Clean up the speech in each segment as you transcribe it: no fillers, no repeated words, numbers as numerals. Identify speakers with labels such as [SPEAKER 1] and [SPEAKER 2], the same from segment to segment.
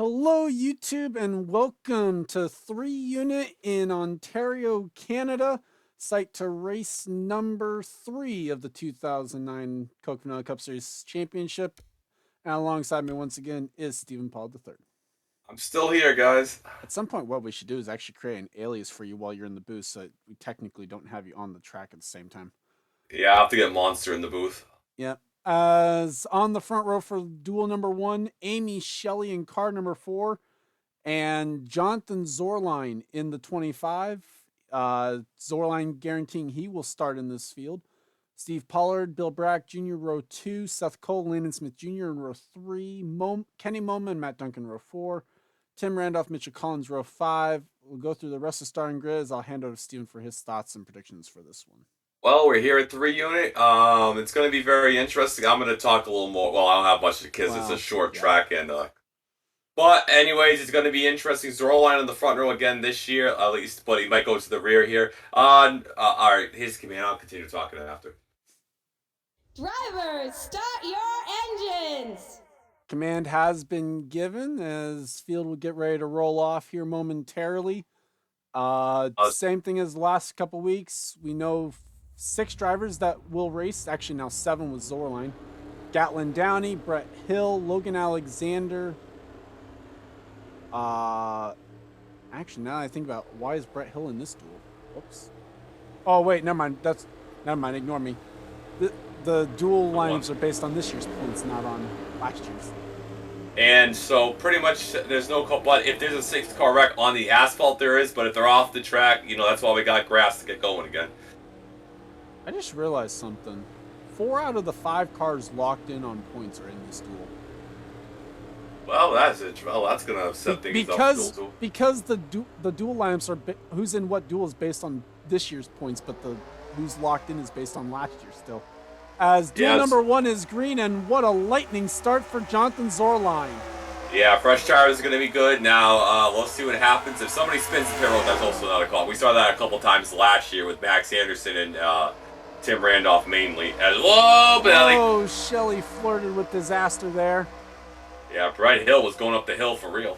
[SPEAKER 1] Hello, YouTube, and welcome to 3 Unit in Ontario, Canada, site to race number 3 of the 2009 Coke Vanilla Cup Series Championship. And alongside me once again is Stephen Paul III.
[SPEAKER 2] I'm still here, guys.
[SPEAKER 1] At some point, what we should do is actually create an alias for you while you're in the booth so that we technically don't have you on the track at the same time.
[SPEAKER 2] Yeah, I have to get Monster in the booth.
[SPEAKER 1] Yep. As on the front row for duel number 1, Amy, Shelley, and car number 4. And Jonathan Zorline in the 25. Zorline guaranteeing he will start in this field. Steve Pollard, Bill Brack Jr., row 2. Seth Cole, Landon Smith Jr. in row 3. Kenny Moma and Matt Duncan, row 4. Tim Randolph, Mitchell Collins, row 5. We'll go through the rest of the starting grids. I'll hand over to Steven for his thoughts and predictions for this one.
[SPEAKER 2] Well, we're here at 3 Unit. It's going to be very interesting. I'm going to talk a little more. Well, I don't have much because it's a short track, and but anyways, it's going to be interesting. Zorline in the front row again this year, at least, but he might go to the rear here. All right, here's command. I'll continue talking after.
[SPEAKER 3] Drivers, start your engines!
[SPEAKER 1] Command has been given as field will get ready to roll off here momentarily. Same thing as the last couple weeks. We know 6 drivers that will race. Actually, now 7 with Zorline. Gatlin Downey, Brett Hill, Logan Alexander. Actually, now that I think about why is Brett Hill in this duel? Whoops. Oh wait, never mind. Never mind. Ignore me. The dual lineups are based on this year's points, not on last year's.
[SPEAKER 2] And so pretty much there's no call, but if there's a 6-car wreck on the asphalt, there is. But if they're off the track, that's why we got grass to get going again.
[SPEAKER 1] I just realized something. 4 out of the 5 cars locked in on points are in this duel.
[SPEAKER 2] Well, that's it. Well, that's gonna set things up.
[SPEAKER 1] Because the dual lineups are who's in what duel is based on this year's points, but the who's locked in is based on last year still. As duel number 1 is green, and what a lightning start for Jonathan Zorline.
[SPEAKER 2] Yeah, fresh tires is going to be good. Now, let's see what happens. If somebody spins the pit road, that's also not a call. We saw that a couple times last year with Max Anderson and Tim Randolph mainly.
[SPEAKER 1] Oh, Shelley flirted with disaster there.
[SPEAKER 2] Yeah, Brett Hill was going up the hill for real.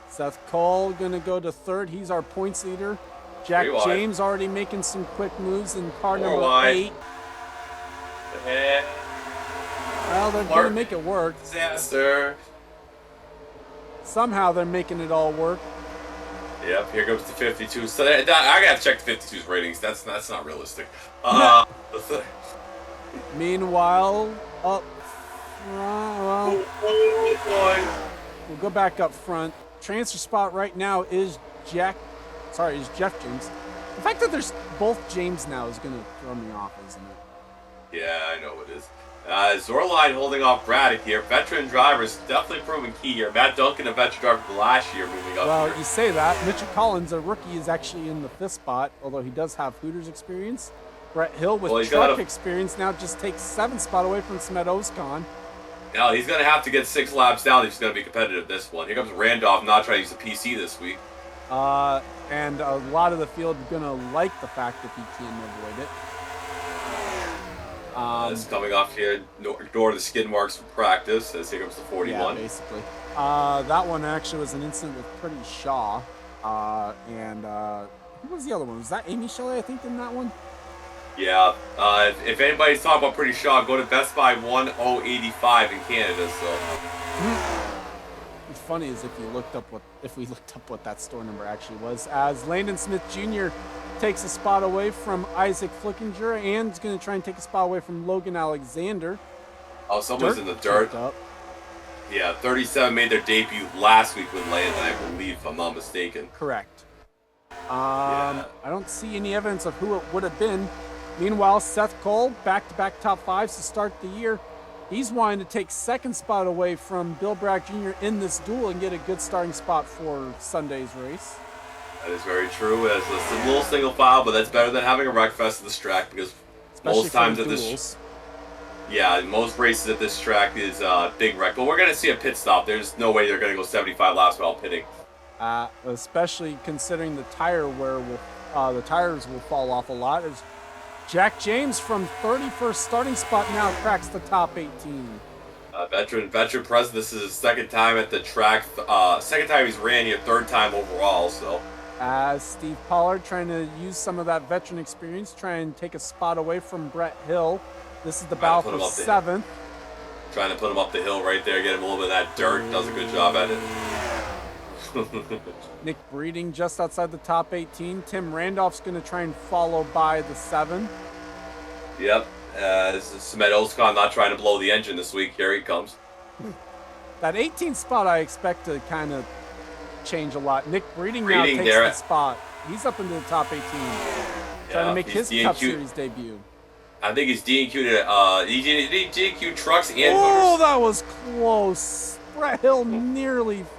[SPEAKER 1] Seth Cole going to go to 3rd. He's our points leader. Jack James already making some quick moves in car number 8. Well, they're going to make it work.
[SPEAKER 2] Disaster.
[SPEAKER 1] Somehow they're making it all work.
[SPEAKER 2] Yep, here goes the 52. So I gotta check the 52's ratings. That's not realistic.
[SPEAKER 1] Meanwhile, up front, we'll go back up front. Transfer spot right now is Jeff James. The fact that there's both James now is going to throw me off, isn't it?
[SPEAKER 2] Yeah, I know it is. Zorline holding off Braddock here. Veteran drivers definitely proving key here. Matt Duncan, a veteran driver from last year, moving up
[SPEAKER 1] Well,
[SPEAKER 2] here.
[SPEAKER 1] You say that. Mitchell Collins, a rookie, is actually in the 5th spot, although he does have Hooters experience. Brett Hill with truck experience now just takes 7th spot away from Smet Oscon.
[SPEAKER 2] Now, he's going to have to get 6 laps down if he's going to be competitive this one. Here comes Randolph not trying to use the PC this week.
[SPEAKER 1] And a lot of the field are going to like the fact that he can avoid it.
[SPEAKER 2] This is coming off here, ignore the skid marks from practice, as here comes the 41.
[SPEAKER 1] Yeah, basically. That one actually was an incident with Pretty Shaw. Who was the other one? Was that Amy Shelley, I think, in that one?
[SPEAKER 2] Yeah. If anybody's talking about Pretty Shaw, go to Best Buy 1085 in Canada, so...
[SPEAKER 1] What's funny is if we looked up what that store number actually was, as Landon Smith Jr. takes a spot away from Isaac Flickinger and is going to try and take a spot away from Logan Alexander.
[SPEAKER 2] Oh, someone's in the dirt. Yeah, 37 made their debut last week with Landon, I believe, if I'm not mistaken.
[SPEAKER 1] Correct. I don't see any evidence of who it would have been. Meanwhile, Seth Cole, back-to-back top 5s to start the year. He's wanting to take 2nd spot away from Bill Brack Jr. in this duel and get a good starting spot for Sunday's race.
[SPEAKER 2] That is very true. It's a little single file, but that's better than having a wreck fest at this track because
[SPEAKER 1] especially
[SPEAKER 2] most times at this, most races at this track is big wreck. But we're gonna see a pit stop. There's no way they're gonna go 75 laps without pitting.
[SPEAKER 1] Especially considering the tire wear the tires will fall off a lot. As Jack James from 31st starting spot now cracks the top 18.
[SPEAKER 2] Veteran president. This is his second time at the track. Second time he's ran here, third time overall. So
[SPEAKER 1] as Steve Pollard trying to use some of that veteran experience, try and take a spot away from Brett Hill. This is the battle for 7th.
[SPEAKER 2] Trying to put him up the hill right there, get him a little bit of that dirt. Does a good job at it.
[SPEAKER 1] Nick Breeding just outside the top 18. Tim Randolph's going to try and follow by the 7.
[SPEAKER 2] Yep. This is Smed Oskon not trying to blow the engine this week. Here he comes.
[SPEAKER 1] That 18th spot I expect to kind of change a lot. Nick Breeding now takes the spot. He's up into the top 18. Trying to make his Cup Series debut.
[SPEAKER 2] I think he's DNQ'd he DNQ'd trucks and
[SPEAKER 1] Oh, that was close. Brett Hill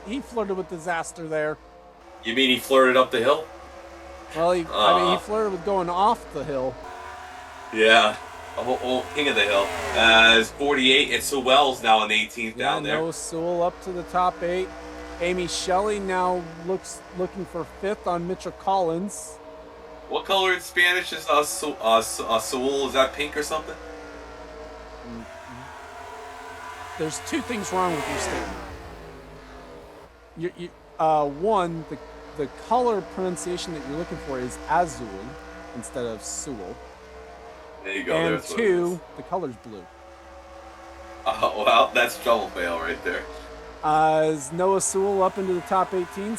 [SPEAKER 1] he flirted with disaster there.
[SPEAKER 2] You mean he flirted up the hill?
[SPEAKER 1] Well, he flirted with going off the hill.
[SPEAKER 2] Yeah. Oh, king of the hill. It's 48. It's Sewell's now in the 18th down there.
[SPEAKER 1] Noah Sewell up to the top 8. Amy Shelley now looking for 5th on Mitchell Collins.
[SPEAKER 2] What color in Spanish is Sewell? Is that pink or something?
[SPEAKER 1] There's 2 things wrong with your statement. One, the color pronunciation that you're looking for is Azul instead of Sewell.
[SPEAKER 2] There you go.
[SPEAKER 1] And 2, the color's blue.
[SPEAKER 2] Oh, well, that's trouble fail right there.
[SPEAKER 1] As Noah Sewell up into the top 18,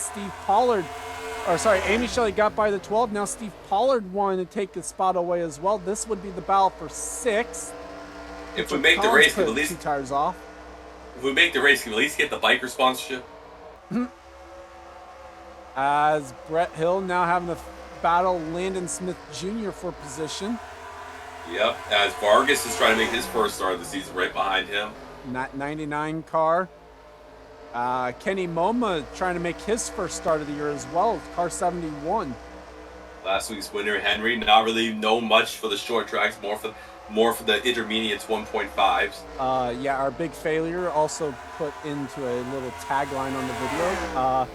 [SPEAKER 1] Amy Shelley got by the 12. Now Steve Pollard wanted to take the spot away as well. This would be the battle for 6th.
[SPEAKER 2] If we make the race,
[SPEAKER 1] at least 2 tires off.
[SPEAKER 2] If we make the race, can we at least get the biker sponsorship?
[SPEAKER 1] As Brett Hill now having to battle Landon Smith Jr. for position.
[SPEAKER 2] Yep, as Vargas is trying to make his first start of the season right behind him.
[SPEAKER 1] That 99 car. Kenny Moma trying to make his first start of the year as well, car 71.
[SPEAKER 2] Last week's winner, Henry, not really know much for the short tracks, more for the intermediates 1.5s.
[SPEAKER 1] Yeah, our big failure also put into a little tagline on the video.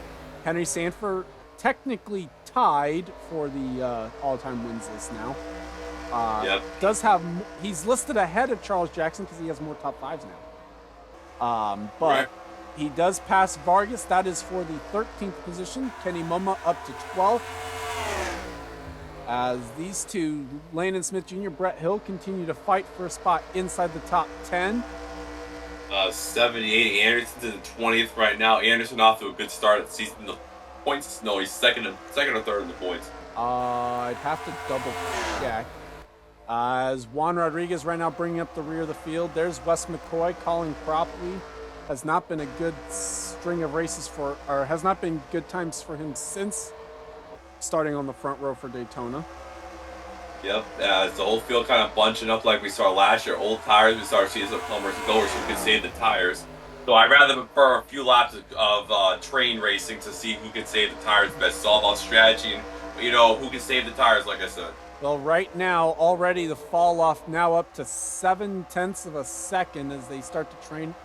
[SPEAKER 1] Henry Sanford technically tied for the all-time wins list now.
[SPEAKER 2] Yep.
[SPEAKER 1] He's listed ahead of Charles Jackson because he has more top 5s now. But right. He does pass Vargas. That is for the 13th position. Kenny Moma up to 12th. As these two, Landon Smith Jr., Brett Hill, continue to fight for a spot inside the top 10.
[SPEAKER 2] 78. Anderson's in the 20th right now. Anderson off to a good start at the season. The points, no, he's second or third in the points.
[SPEAKER 1] I'd have to double check. As Juan Rodriguez right now bringing up the rear of the field. There's Wes McCoy. Colin Cropley has not been a good string of races has not been good times for him since starting on the front row for Daytona.
[SPEAKER 2] Yep, as the whole field kind of bunching up like we saw last year. Old tires, we start seeing some comers and goers who can save the tires. So I'd rather prefer a few laps of train racing to see who can save the tires best. It's all about strategy and, who can save the tires, like I said.
[SPEAKER 1] Well, right now, already the fall off now up to 0.7 of a second as they start to train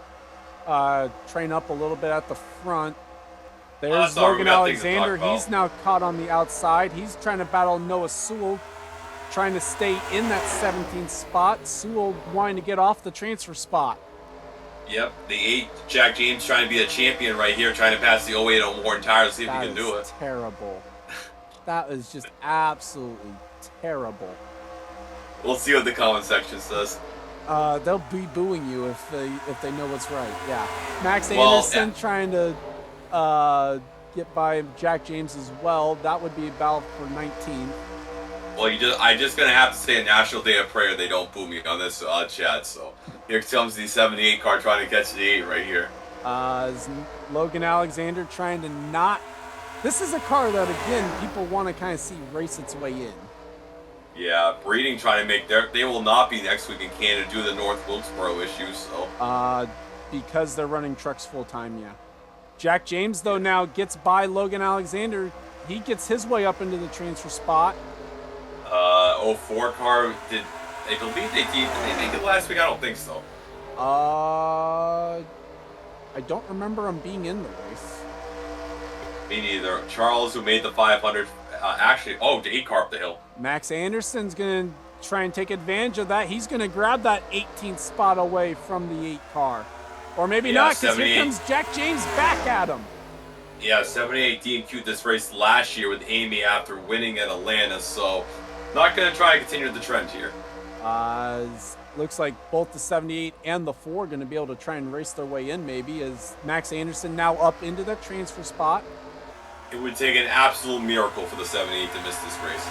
[SPEAKER 1] up a little bit at the front. There's Logan Alexander. He's now caught on the outside. He's trying to battle Noah Sewell, trying to stay in that 17th spot. Sewell wanting to get off the transfer spot.
[SPEAKER 2] Yep, the 8, Jack James trying to be a champion right here, trying to pass the 08 on Warren tires, see if he can do it.
[SPEAKER 1] Terrible. That is just absolutely terrible.
[SPEAKER 2] We'll see what the comment section says.
[SPEAKER 1] They'll be booing you if they know what's right. Yeah, Max Anderson trying to get by Jack James as well. That would be a battle for 19th.
[SPEAKER 2] Well, I just gonna have to say a National Day of Prayer. They don't boo me on this chat. So here comes the 78 car trying to catch the 8 right here.
[SPEAKER 1] Logan Alexander trying to not. This is a car that again people want to kind of see race its way in.
[SPEAKER 2] Yeah, Breeding trying to make they will not be next week in Canada due to the North Wilkesboro issues. So.
[SPEAKER 1] Because they're running trucks full time. Yeah. Jack James though now gets by Logan Alexander. He gets his way up into the transfer spot.
[SPEAKER 2] 04 car did they make it last week? I don't think so.
[SPEAKER 1] I don't remember him being in the race.
[SPEAKER 2] Me neither. Charles, who made the 500, the 8 car up the hill.
[SPEAKER 1] Max Anderson's going to try and take advantage of that. He's going to grab that 18th spot away from the 8 car. Or maybe
[SPEAKER 2] Yeah,
[SPEAKER 1] not, because here
[SPEAKER 2] 78.
[SPEAKER 1] comes Jack James back at him.
[SPEAKER 2] Yeah, 78 DNQ'd this race last year with Amy after winning at Atlanta, so not going to try and continue the trend here.
[SPEAKER 1] Looks like both the 78 and the 4 are going to be able to try and race their way in, maybe, as Max Anderson now up into that transfer spot.
[SPEAKER 2] It would take an absolute miracle for the 78 to miss this race.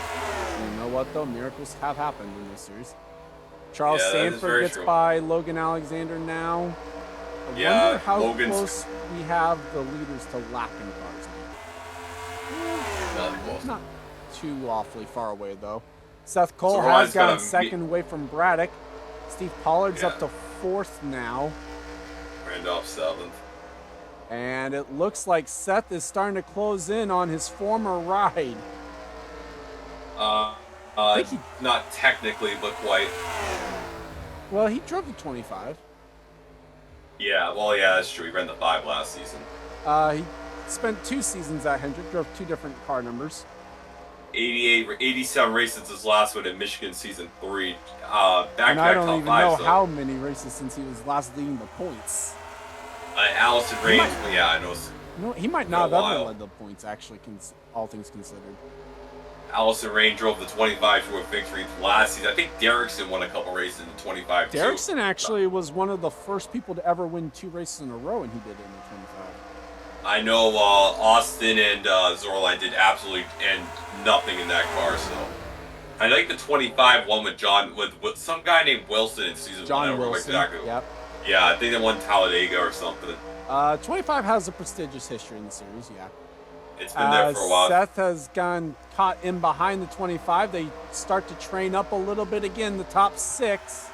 [SPEAKER 1] You know what, though? Miracles have happened in this series. Charles
[SPEAKER 2] Yeah,
[SPEAKER 1] Sanford gets
[SPEAKER 2] true.
[SPEAKER 1] by Logan Alexander now. I wonder how close we have the leaders to lapping cars now. Not too awfully far away, though. Seth Cole has gotten second away from Braddock. Steve Pollard's up to 4th now.
[SPEAKER 2] Randolph 7th.
[SPEAKER 1] And it looks like Seth is starting to close in on his former ride.
[SPEAKER 2] Not technically, but quite.
[SPEAKER 1] Well, he drove the 25.
[SPEAKER 2] Yeah, well, yeah, that's true. He ran the 5 last season.
[SPEAKER 1] He spent 2 seasons at Hendrick, drove 2 different car numbers.
[SPEAKER 2] 87 races his last one in Michigan season 3.
[SPEAKER 1] And I don't even know how many races since he was last leading the points.
[SPEAKER 2] Allison Range, yeah, I know.
[SPEAKER 1] No, he might not have ever led the points, actually, all things considered.
[SPEAKER 2] Allison Rain drove the 25 to a victory last season. I think Derrickson won a couple races in the 25 too.
[SPEAKER 1] Derrickson actually was one of the first people to ever win 2 races in a row, and he did it in the 25.
[SPEAKER 2] I know Austin and Zorline did absolutely nothing in that car, so. I think the 25 won with with some guy named Wilson in season 1.
[SPEAKER 1] John Wilson,
[SPEAKER 2] exactly.
[SPEAKER 1] Yep.
[SPEAKER 2] Yeah, I think they won Talladega or something.
[SPEAKER 1] 25 has a prestigious history in the series, yeah.
[SPEAKER 2] It's been there for a while.
[SPEAKER 1] Seth has gone caught in behind the 25. They start to train up a little bit again, the top 6.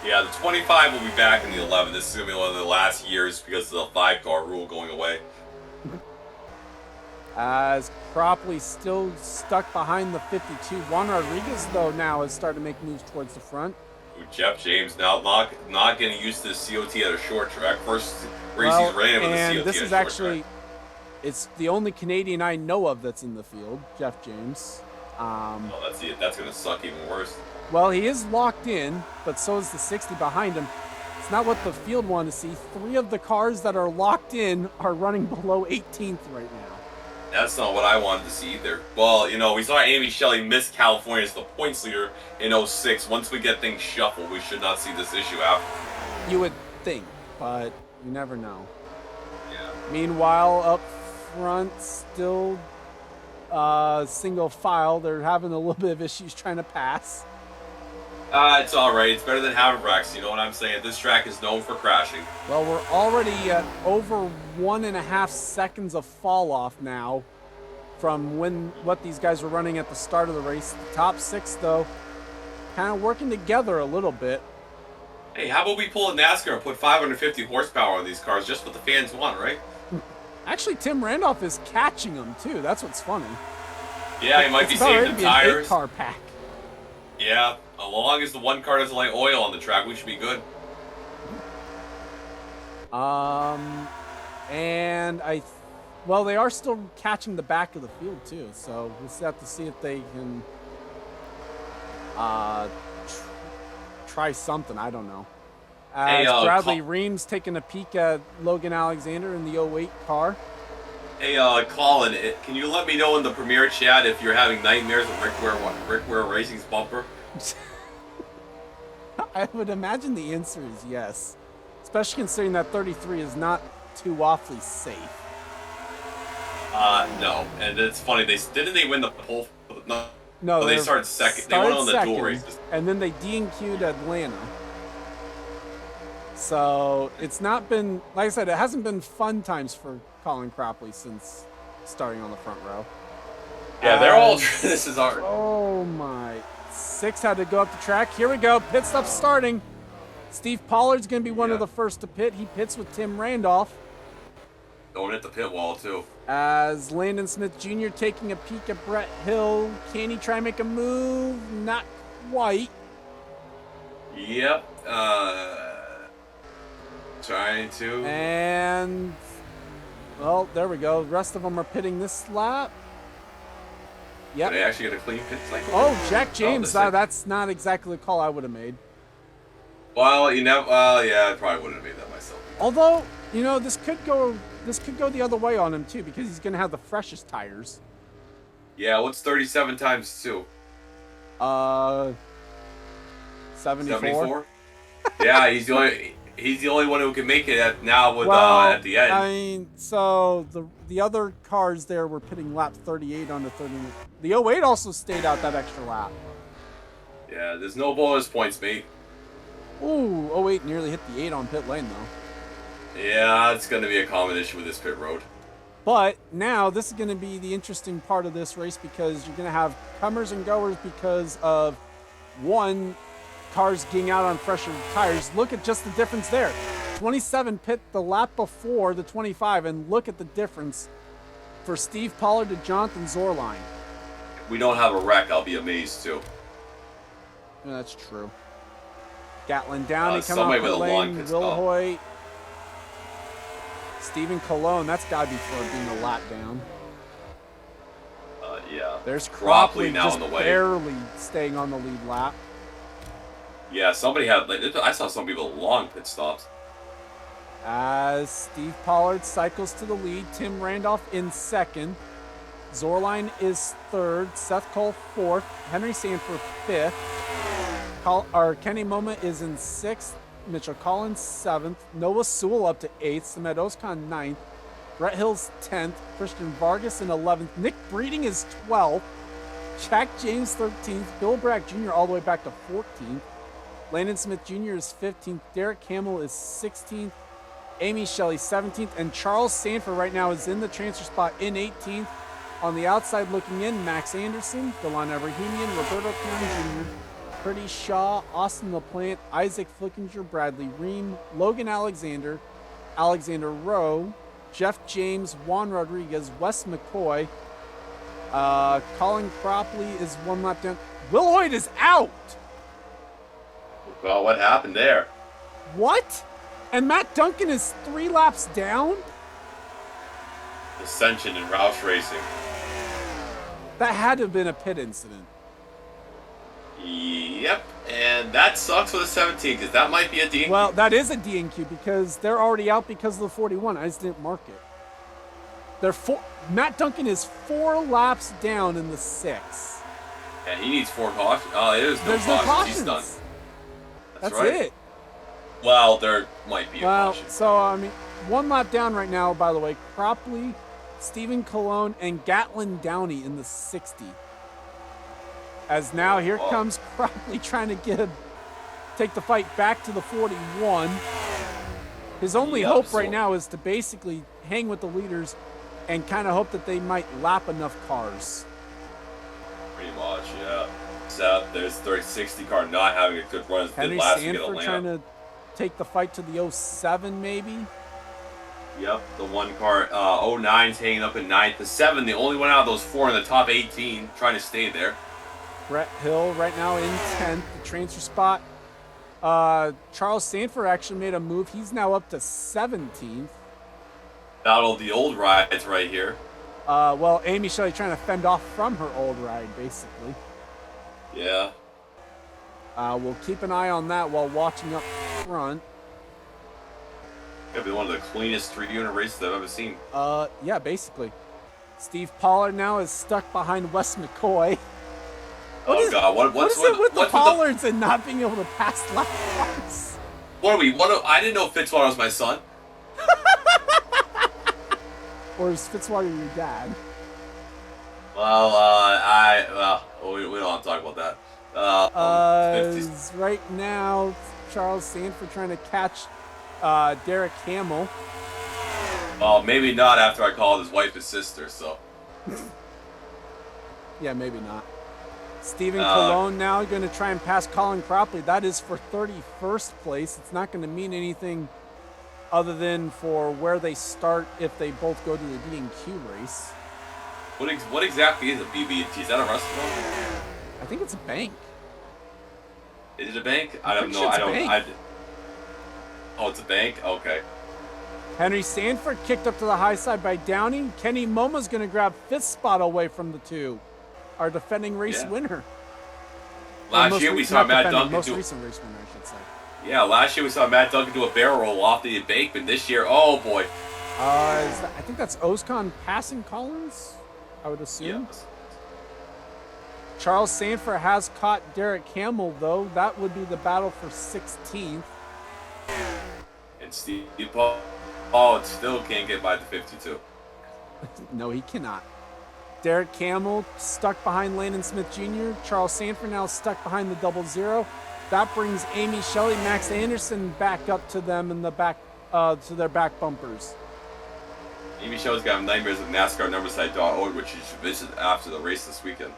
[SPEAKER 2] Yeah, the 25 will be back in the 11. This is going to be one of the last years because of the 5-car rule going away.
[SPEAKER 1] As Cropley still stuck behind the 52. Juan Rodriguez, though, now has started to make moves towards the front.
[SPEAKER 2] Jeff James now not getting used to the COT at a short track. First race he's ran with the COT
[SPEAKER 1] and this
[SPEAKER 2] at a
[SPEAKER 1] is
[SPEAKER 2] short
[SPEAKER 1] actually,
[SPEAKER 2] track.
[SPEAKER 1] It's the only Canadian I know of that's in the field, Jeff James.
[SPEAKER 2] Oh, that's it. That's going to suck even worse.
[SPEAKER 1] Well, he is locked in, but so is the 60 behind him. It's not what the field wanted to see. 3 of the cars that are locked in are running below 18th right now.
[SPEAKER 2] That's not what I wanted to see either. Well, you know, we saw Amy Shelley miss California as the points leader in 06. Once we get things shuffled, we should not see this issue after.
[SPEAKER 1] You would think, but you never know.
[SPEAKER 2] Yeah.
[SPEAKER 1] Meanwhile, up front, still single file. They're having a little bit of issues trying to pass.
[SPEAKER 2] It's alright. It's better than Haverbracks. You know what I'm saying? This track is known for crashing.
[SPEAKER 1] Well, we're already at over 1.5 seconds of fall off now from what these guys were running at the start of the race. The top 6, though, kind of working together a little bit.
[SPEAKER 2] Hey, how about we pull a NASCAR and put 550 horsepower on these cars, just what the fans want, right?
[SPEAKER 1] Actually, Tim Randolph is catching them, too. That's what's funny.
[SPEAKER 2] Yeah, he might be saving the tires.
[SPEAKER 1] An 8-car pack.
[SPEAKER 2] Yeah, as long as the one car doesn't like oil on the track, we should be good.
[SPEAKER 1] And well, they are still catching the back of the field too, so we'll have to see if they can try something. I don't know. As Bradley Reams taking a peek at Logan Alexander in the 08 car.
[SPEAKER 2] Hey, Colin, can you let me know in the Premier chat if you're having nightmares of Rick Ware Racing's bumper?
[SPEAKER 1] I would imagine the answer is yes, especially considering that 33 is not too awfully safe.
[SPEAKER 2] No, and it's funny. Didn't they win the pole?
[SPEAKER 1] No,
[SPEAKER 2] they started second. They went on the dual races,
[SPEAKER 1] and then they DNQ'd Atlanta. So it's not been, like I said, it hasn't been fun times for Colin Cropley since starting on the front row.
[SPEAKER 2] Yeah, they're all. This is hard.
[SPEAKER 1] Oh my! 6 had to go up the track. Here we go. Pit stop starting. Steve Pollard's going to be one of the first to pit. He pits with Tim Randolph.
[SPEAKER 2] Going at the pit wall too.
[SPEAKER 1] As Landon Smith Jr. taking a peek at Brett Hill. Can he try and make a move? Not quite.
[SPEAKER 2] Yep. Trying to.
[SPEAKER 1] And, well, there we go. The rest of them are pitting this lap. Yep.
[SPEAKER 2] Did they actually get a clean pit cycle?
[SPEAKER 1] Oh, Jack James. That's not exactly the call I would have made.
[SPEAKER 2] Well, you know, well, yeah, I probably wouldn't have made that myself.
[SPEAKER 1] Although, you know, this could go the other way on him too, because he's gonna have the freshest tires.
[SPEAKER 2] Yeah, what's 37 times 2?
[SPEAKER 1] 74.
[SPEAKER 2] 74? Yeah, he's the only one who can make it at the end.
[SPEAKER 1] I mean, so the other cars there were pitting lap 38 on the 30. The 08 also stayed out that extra lap.
[SPEAKER 2] Yeah, there's no bonus points, mate.
[SPEAKER 1] Ooh, 08 nearly hit the 8 on pit lane though.
[SPEAKER 2] Yeah, it's going to be a common issue with this pit road.
[SPEAKER 1] But now this is going to be the interesting part of this race because you're going to have comers and goers because of one, cars getting out on fresher tires. Look at just the difference there. 27 pit the lap before the 25, and look at the difference for Steve Pollard to Jonathan Zorline.
[SPEAKER 2] If we don't have a wreck, I'll be amazed too.
[SPEAKER 1] Yeah, that's true. Gatlin Downey coming
[SPEAKER 2] somebody
[SPEAKER 1] off
[SPEAKER 2] with
[SPEAKER 1] the
[SPEAKER 2] a long
[SPEAKER 1] lane.
[SPEAKER 2] pit stop.
[SPEAKER 1] Wilhoit. Stephen Colon, that's got to be for being a lap down.
[SPEAKER 2] Yeah.
[SPEAKER 1] There's Cropley
[SPEAKER 2] now
[SPEAKER 1] just
[SPEAKER 2] on the way.
[SPEAKER 1] barely staying on the lead lap.
[SPEAKER 2] Yeah, somebody had. I saw some people with long pit stops.
[SPEAKER 1] As Steve Pollard cycles to the lead, Tim Randolph in second. Zorline is third. Seth Cole fourth. Henry Sanford fifth. Kenny Moma is in sixth. Mitchell Collins seventh. Noah Sewell up to eighth. Samed Oskan ninth. Brett Hill's 10th. Christian Vargas in 11th. Nick Breeding is 12th. Jack James 13th. Bill Bragg Jr. all the way back to 14th. Landon Smith Jr. is 15th. Derek Hamill is 16th. Amy Shelley 17th. And Charles Sanford right now is in the transfer spot in 18th. On the outside looking in, Max Anderson, Delon Abrahamian, Roberto Kern Jr., Pretty Shaw, Austin LaPlante, Isaac Flickinger, Bradley Ream, Logan Alexander, Alexander Rowe, Jeff James, Juan Rodriguez, Wes McCoy, Colin Cropley is one lap down. Wilhoit is out!
[SPEAKER 2] Well, what happened there?
[SPEAKER 1] What? And Matt Duncan is 3 laps down?
[SPEAKER 2] Ascension in Roush Racing.
[SPEAKER 1] That had to have been a pit incident.
[SPEAKER 2] Yep, and that sucks for the 17 because that might be a DNQ.
[SPEAKER 1] Well, that is a DNQ because they're already out because of the 41. I just didn't mark it. Matt Duncan is 4 laps down in the 6.
[SPEAKER 2] And he needs 4 cautions. Oh,
[SPEAKER 1] There's no cautions.
[SPEAKER 2] He's done. That's
[SPEAKER 1] right.
[SPEAKER 2] it. Well, there might be a caution.
[SPEAKER 1] So, I mean, 1 lap down right now, by the way. Cropley, Stephen Colon, and Gatlin Downey in the 60. As now here comes Cropley trying to take the fight back to the 41. His only hope right now is to basically hang with the leaders and kind of hope that they might lap enough cars.
[SPEAKER 2] Pretty much, yeah. Except there's 3060 car not having a good run as
[SPEAKER 1] Henry
[SPEAKER 2] did last
[SPEAKER 1] Sanford trying to take the fight to the 07 maybe.
[SPEAKER 2] Yep, the 1 car, 09's hanging up in 9th. The 7, the only one out of those 4 in the top 18, trying to stay there.
[SPEAKER 1] Brett Hill right now in 10th, the transfer spot. Charles Sanford actually made a move. He's now up to 17th.
[SPEAKER 2] Battle of the old rides right here.
[SPEAKER 1] Well, Amy Shelley trying to fend off from her old ride, basically.
[SPEAKER 2] Yeah.
[SPEAKER 1] We'll keep an eye on that while watching up front.
[SPEAKER 2] Could be one of the cleanest 3-unit races I've ever seen.
[SPEAKER 1] Yeah, basically. Steve Pollard now is stuck behind Wes McCoy.
[SPEAKER 2] God,
[SPEAKER 1] what is it with the Pollards and not being able to pass lap cars?
[SPEAKER 2] I didn't know Fitzwater was my son.
[SPEAKER 1] Or is Fitzwater your dad?
[SPEAKER 2] Well, we don't want to talk about that.
[SPEAKER 1] Right now, Charles Sanford trying to catch Derek Hamill.
[SPEAKER 2] Well, maybe not after I called his wife his sister, so.
[SPEAKER 1] Yeah, maybe not. Stephen Colon now going to try and pass Colin Cropley. That is for 31st place. It's not going to mean anything other than for where they start if they both go to the D&Q race.
[SPEAKER 2] What exactly is a BB&T? Is that a restaurant?
[SPEAKER 1] I think it's a bank.
[SPEAKER 2] Is it a bank? I don't know. Oh, it's a bank? Okay.
[SPEAKER 1] Henry Sanford kicked up to the high side by Downey. Kenny Moma's going to grab 5th spot away from the 2. Our defending race winner.
[SPEAKER 2] Last year we saw Matt Duncan
[SPEAKER 1] most recent race winner, I should say.
[SPEAKER 2] Yeah, last year we saw Matt Duncan do a barrel roll off the embankment. This year, oh boy.
[SPEAKER 1] I think that's Ozcon passing Collins, I would assume.
[SPEAKER 2] Yes.
[SPEAKER 1] Charles Sanford has caught Derek Hamill, though. That would be the battle for 16th.
[SPEAKER 2] And Steve Paul still can't get by the 52.
[SPEAKER 1] No, he cannot. Derek Hamill stuck behind Landon Smith Jr. Charles Sanford now stuck behind the 00. That brings Amy Shelley, Max Anderson back up to them in the back, to their back bumpers.
[SPEAKER 2] Amy Shelley's got nightmares of NASCAR which you should visit after the race this weekend.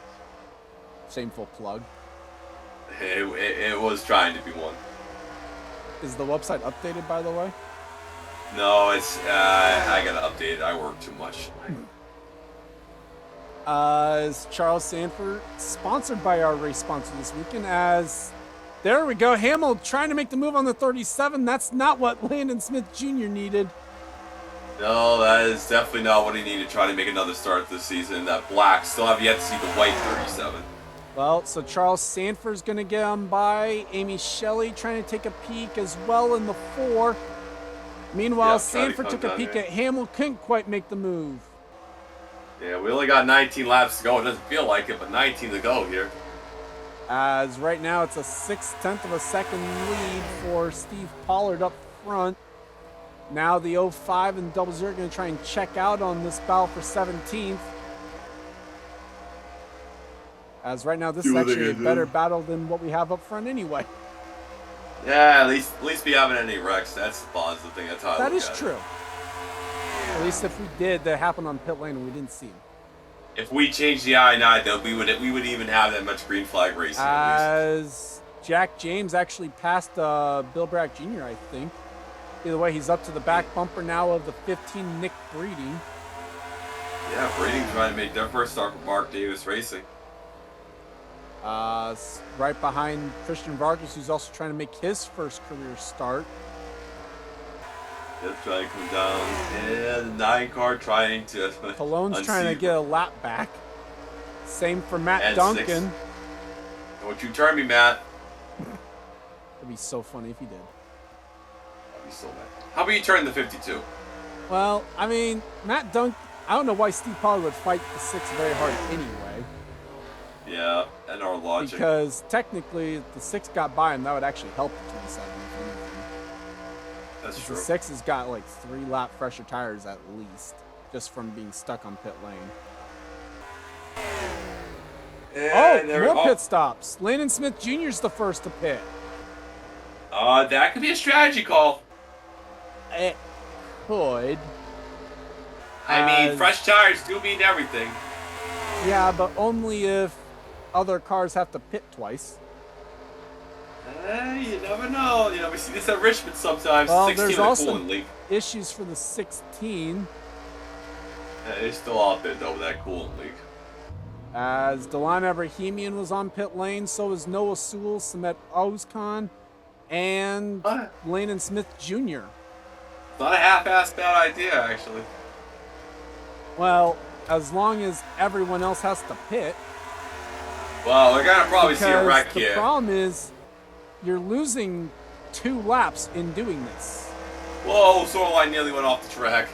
[SPEAKER 1] Shameful plug.
[SPEAKER 2] It was trying to be one.
[SPEAKER 1] Is the website updated, by the way?
[SPEAKER 2] No, it's I gotta update it. I work too much.
[SPEAKER 1] Is Charles Sanford sponsored by our race sponsor this weekend? As there we go, Hamill trying to make the move on the 37. That's not what Landon Smith Jr. needed.
[SPEAKER 2] No, that is definitely not what he needed. Trying to make another start this season. That black still have yet to see the white 37.
[SPEAKER 1] Well, so Charles Sanford's going to get on by. Amy Shelley trying to take a peek as well in the 4. Meanwhile, Sanford took a peek at Hamill, couldn't quite make the move.
[SPEAKER 2] Yeah, we only got 19 laps to go. It doesn't feel like it, but 19 to go here.
[SPEAKER 1] As right now it's a 0.6 of a second lead for Steve Pollard up front. Now the 05 and 00 are going to try and check out on this battle for 17th. As right now, this is actually a better battle than what we have up front anyway.
[SPEAKER 2] Yeah, at least we haven't any wrecks. That's the positive thing. That's how
[SPEAKER 1] that is true. At least if we did, that happened on pit lane and we didn't see him.
[SPEAKER 2] If we changed the I-9, though, we would even have that much green flag racing.
[SPEAKER 1] As Jack James actually passed Bill Bragg Jr., I think. Either way, he's up to the back bumper now of the 15 Nick Breeding.
[SPEAKER 2] Yeah, Breeding trying to make their first start with Mark Davis Racing.
[SPEAKER 1] Right behind Christian Vargas, who's also trying to make his first career start.
[SPEAKER 2] Just trying to come down. And the 9 car trying to.
[SPEAKER 1] Cologne's trying to get a lap back. Same for Matt
[SPEAKER 2] and
[SPEAKER 1] Duncan.
[SPEAKER 2] 6. Don't you turn me, Matt.
[SPEAKER 1] It'd be so funny if he did.
[SPEAKER 2] I'd be so mad. How about you turn the 52?
[SPEAKER 1] Well, I mean, Matt Duncan, I don't know why Steve Pollard would fight the 6 very hard anyway.
[SPEAKER 2] Yeah, and our logic.
[SPEAKER 1] Because technically, if the 6 got by him, that would actually help the 27.
[SPEAKER 2] That's true.
[SPEAKER 1] The 6 has got like 3 lap fresher tires at least, just from being stuck on pit lane.
[SPEAKER 2] And
[SPEAKER 1] more pit stops. Landon Smith Jr. is the first to pit.
[SPEAKER 2] That could be a strategy call.
[SPEAKER 1] It could.
[SPEAKER 2] I mean, fresh tires do mean everything.
[SPEAKER 1] Yeah, but only if other cars have to pit twice.
[SPEAKER 2] You never know. You know, we see this at Richmond sometimes.
[SPEAKER 1] Well,
[SPEAKER 2] 16
[SPEAKER 1] there's
[SPEAKER 2] the
[SPEAKER 1] also
[SPEAKER 2] coolant leak.
[SPEAKER 1] issues for the 16.
[SPEAKER 2] Yeah, they're still out there though with that coolant leak.
[SPEAKER 1] As Delon Abrahamian was on pit lane, so was Noah Sewell, Samet Ozkan, and Landon Smith Jr.
[SPEAKER 2] Not a half-assed bad idea, actually.
[SPEAKER 1] Well, as long as everyone else has to pit.
[SPEAKER 2] Well, we're gonna probably see a wreck here.
[SPEAKER 1] The problem is, you're losing 2 laps in doing this.
[SPEAKER 2] Whoa, Solarline nearly went off the track.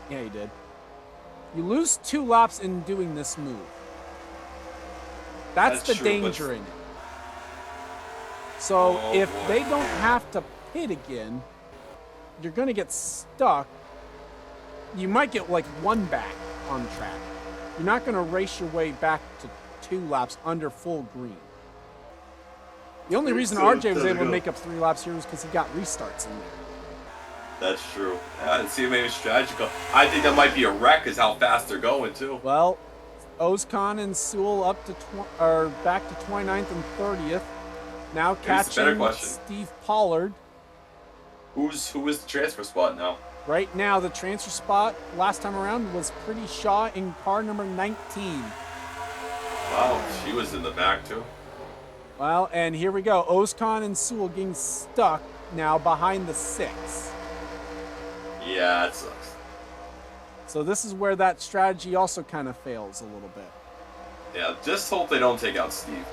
[SPEAKER 1] Yeah, he did. You lose 2 laps in doing this move. That's the
[SPEAKER 2] true,
[SPEAKER 1] danger in it. So if
[SPEAKER 2] boy.
[SPEAKER 1] they don't have to pit again, you're going to get stuck. You might get like 1 back on track. You're not going to race your way back to 2 laps under full green. The only reason RJ was able to make up 3 laps here was because he got restarts in there.
[SPEAKER 2] That's true. I didn't see maybe strategical. I think that might be a wreck, is how fast they're going too.
[SPEAKER 1] Well, Ozkan and Sewell up to back to 29th and 30th. Now catching Steve Pollard.
[SPEAKER 2] Who is the transfer spot now?
[SPEAKER 1] Right now, the transfer spot last time around was Pretty Shaw in car number 19.
[SPEAKER 2] Wow, she was in the back too.
[SPEAKER 1] Well, and here we go. Ozkan and Sewell getting stuck now behind the 6.
[SPEAKER 2] Yeah, that sucks.
[SPEAKER 1] So this is where that strategy also kind of fails a little bit.
[SPEAKER 2] Yeah, just hope they don't take out Steve.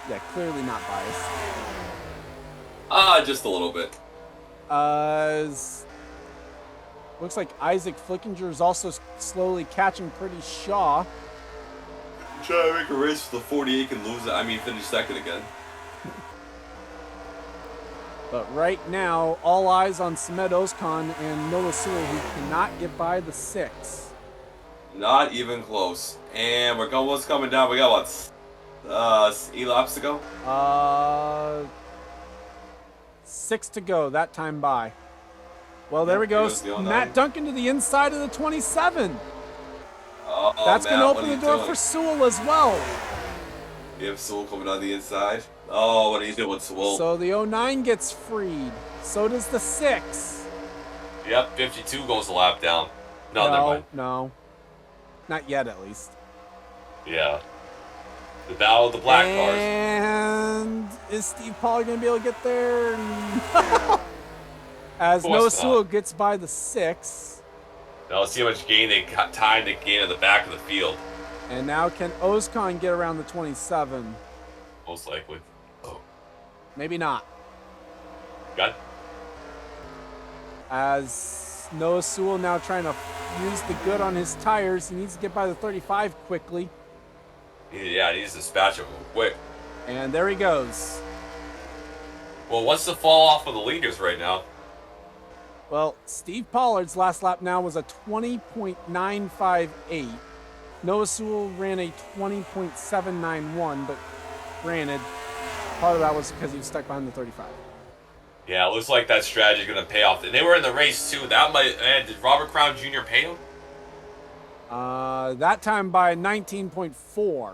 [SPEAKER 1] Yeah, clearly not biased.
[SPEAKER 2] Just a little bit.
[SPEAKER 1] Looks like Isaac Flickinger is also slowly catching Pretty Shaw.
[SPEAKER 2] Try to make a race for the 48 and lose it. I mean, finish second again.
[SPEAKER 1] But right now, all eyes on Samed Ozkan and Noah Sewell, who cannot get by the 6.
[SPEAKER 2] Not even close. And we're almost coming down. We got what? 8 laps to go?
[SPEAKER 1] 6 to go, that time by. Well, there we go. Matt Duncan to the inside of the 27. That's going to open the door for Sewell as well.
[SPEAKER 2] You have Sewell coming on the inside. Oh, what are you doing, Sewell?
[SPEAKER 1] So the 09 gets freed. So does the 6.
[SPEAKER 2] Yep, 52 goes a lap down. No, never mind.
[SPEAKER 1] No. Not yet, at least.
[SPEAKER 2] Yeah. The battle of the black cars.
[SPEAKER 1] And is Steve Pollard going to be able to get there? As Noah Sewell gets by the 6.
[SPEAKER 2] Now let's see how much gain they got time to gain at the back of the field.
[SPEAKER 1] And now can Ozkan get around the 27?
[SPEAKER 2] Most likely. Oh.
[SPEAKER 1] Maybe not.
[SPEAKER 2] Got it.
[SPEAKER 1] As Noah Sewell now trying to use the good on his tires. He needs to get by the 35 quickly.
[SPEAKER 2] Yeah, he needs to dispatch him quick.
[SPEAKER 1] And there he goes.
[SPEAKER 2] Well, what's the fall off of the leaders right now?
[SPEAKER 1] Well, Steve Pollard's last lap now was a 20.958. Noah Sewell ran a 20.791, but granted, part of that was because he was stuck behind the 35.
[SPEAKER 2] Yeah, it looks like that strategy is going to pay off. And they were in the race, too. That might... did Robert Crown Jr. pay him?
[SPEAKER 1] That time by 19.4.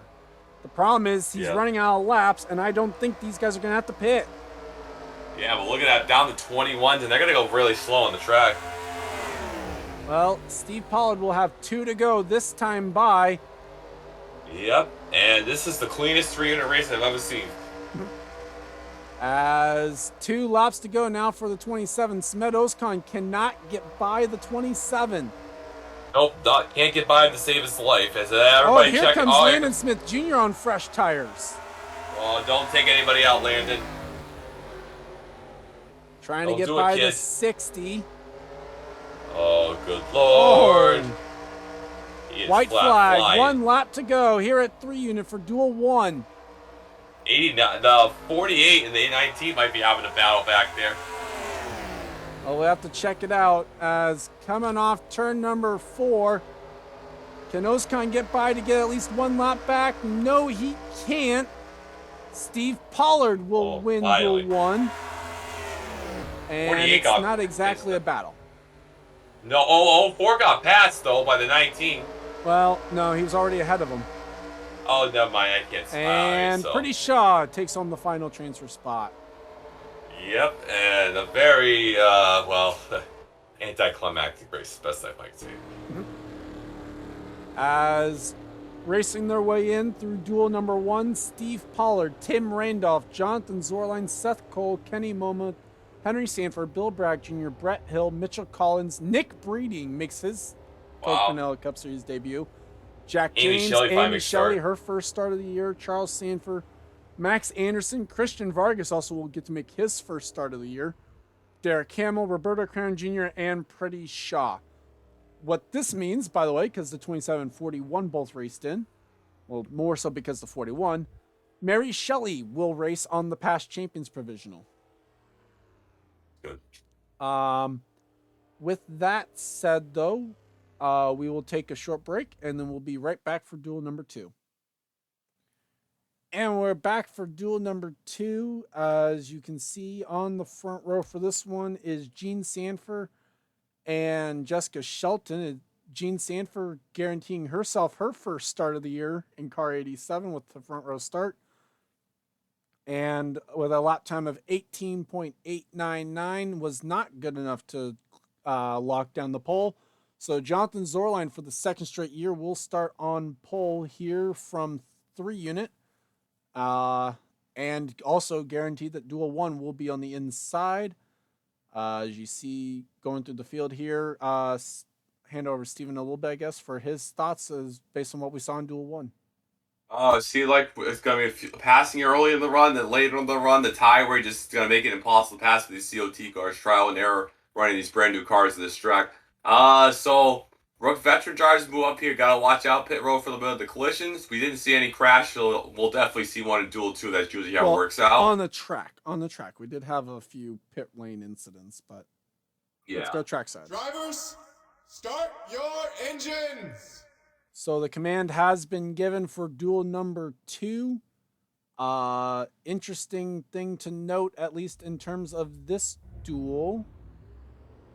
[SPEAKER 1] The problem is he's running out of laps, and I don't think these guys are going to have to pit.
[SPEAKER 2] Yeah, but look at that, down to 21s, and they're going to go really slow on the track.
[SPEAKER 1] Well, Steve Pollard will have 2 to go this time by.
[SPEAKER 2] Yep, and this is the cleanest 300 race I've ever seen.
[SPEAKER 1] As 2 laps to go now for the 27. Samed Ozkan cannot get by the 27.
[SPEAKER 2] Nope, can't get by him to save his life. As everybody
[SPEAKER 1] here comes Landon Smith Jr. on fresh tires.
[SPEAKER 2] Oh, don't take anybody out, Landon.
[SPEAKER 1] Trying to get by the 60.
[SPEAKER 2] Oh, good lord.
[SPEAKER 1] White flag, 1 lap to go here at 3 unit for Duel 1.
[SPEAKER 2] 48 and the A19 might be having a battle back there.
[SPEAKER 1] Well, we'll have to check it out as coming off turn number 4. Can Ozkan get by to get at least 1 lap back? No, he can't. Steve Pollard will win Duel 1. And it's not exactly a battle.
[SPEAKER 2] No, 04 got passed, though, by the 19.
[SPEAKER 1] Well, no, he was already ahead of him.
[SPEAKER 2] Oh, never mind. I can't spy.
[SPEAKER 1] And Pretty Shaw takes home the final transfer spot.
[SPEAKER 2] Yep, and a very, anticlimactic race, best I might say.
[SPEAKER 1] As racing their way in through Duel number 1, Steve Pollard, Tim Randolph, Jonathan Zorline, Seth Cole, Kenny Moma, Henry Sanford, Bill Bragg Jr., Brett Hill, Mitchell Collins, Nick Breeding makes his Coke Vanilla Cup Series debut. Jack James, Amy Shelley, her first start of the year. Charles Sanford, Max Anderson, Christian Vargas also will get to make his first start of the year. Derek Hamill, Roberto Crown Jr., and Pretty Shaw. What this means, by the way, because the 27 and 41 both raced in, well, more so because the 41, Mary Shelley will race on the past champions provisional.
[SPEAKER 2] Good.
[SPEAKER 1] With that said, though, we will take a short break, and then we'll be right back for Duel number 2. And we're back for Duel number 2. As you can see on the front row for this one is Jean Sanford and Jessica Shelton. Jean Sanford guaranteeing herself her first start of the year in car 87 with the front row start. And with a lap time of 18.899 was not good enough to lock down the pole. So Jonathan Zorline for the second straight year will start on pole here from 3 unit. And also guaranteed that Duel 1 will be on the inside. As you see going through the field here, hand over to Steven a little bit, I guess, for his thoughts as based on what we saw in Duel 1.
[SPEAKER 2] Oh, see, like it's gonna be a passing early in the run, then later in the run, the tie where you're just gonna make it impossible to pass with these COT cars, trial and error, running these brand new cars to this track. So Rook veteran drivers move up here. Gotta watch out pit road for the bit of the collisions. We didn't see any crash, so we'll definitely see one in Duel 2. That's usually how it works out.
[SPEAKER 1] On the track, we did have a few pit lane incidents, but let's go trackside.
[SPEAKER 4] Drivers, start your engines.
[SPEAKER 1] So the command has been given for duel number 2. Interesting thing to note, at least in terms of this duel,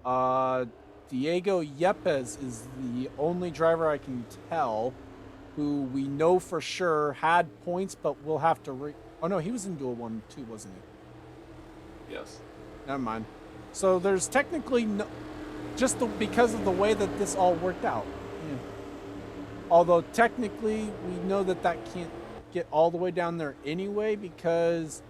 [SPEAKER 1] Diego Yepes is the only driver I can tell who we know for sure had points, but we'll have to oh no, he was in duel 1 too, wasn't
[SPEAKER 2] he? Yes.
[SPEAKER 1] Never mind. So there's technically no, because of the way that this all worked out. Yeah. Although technically we know that can't get all the way down there anyway, because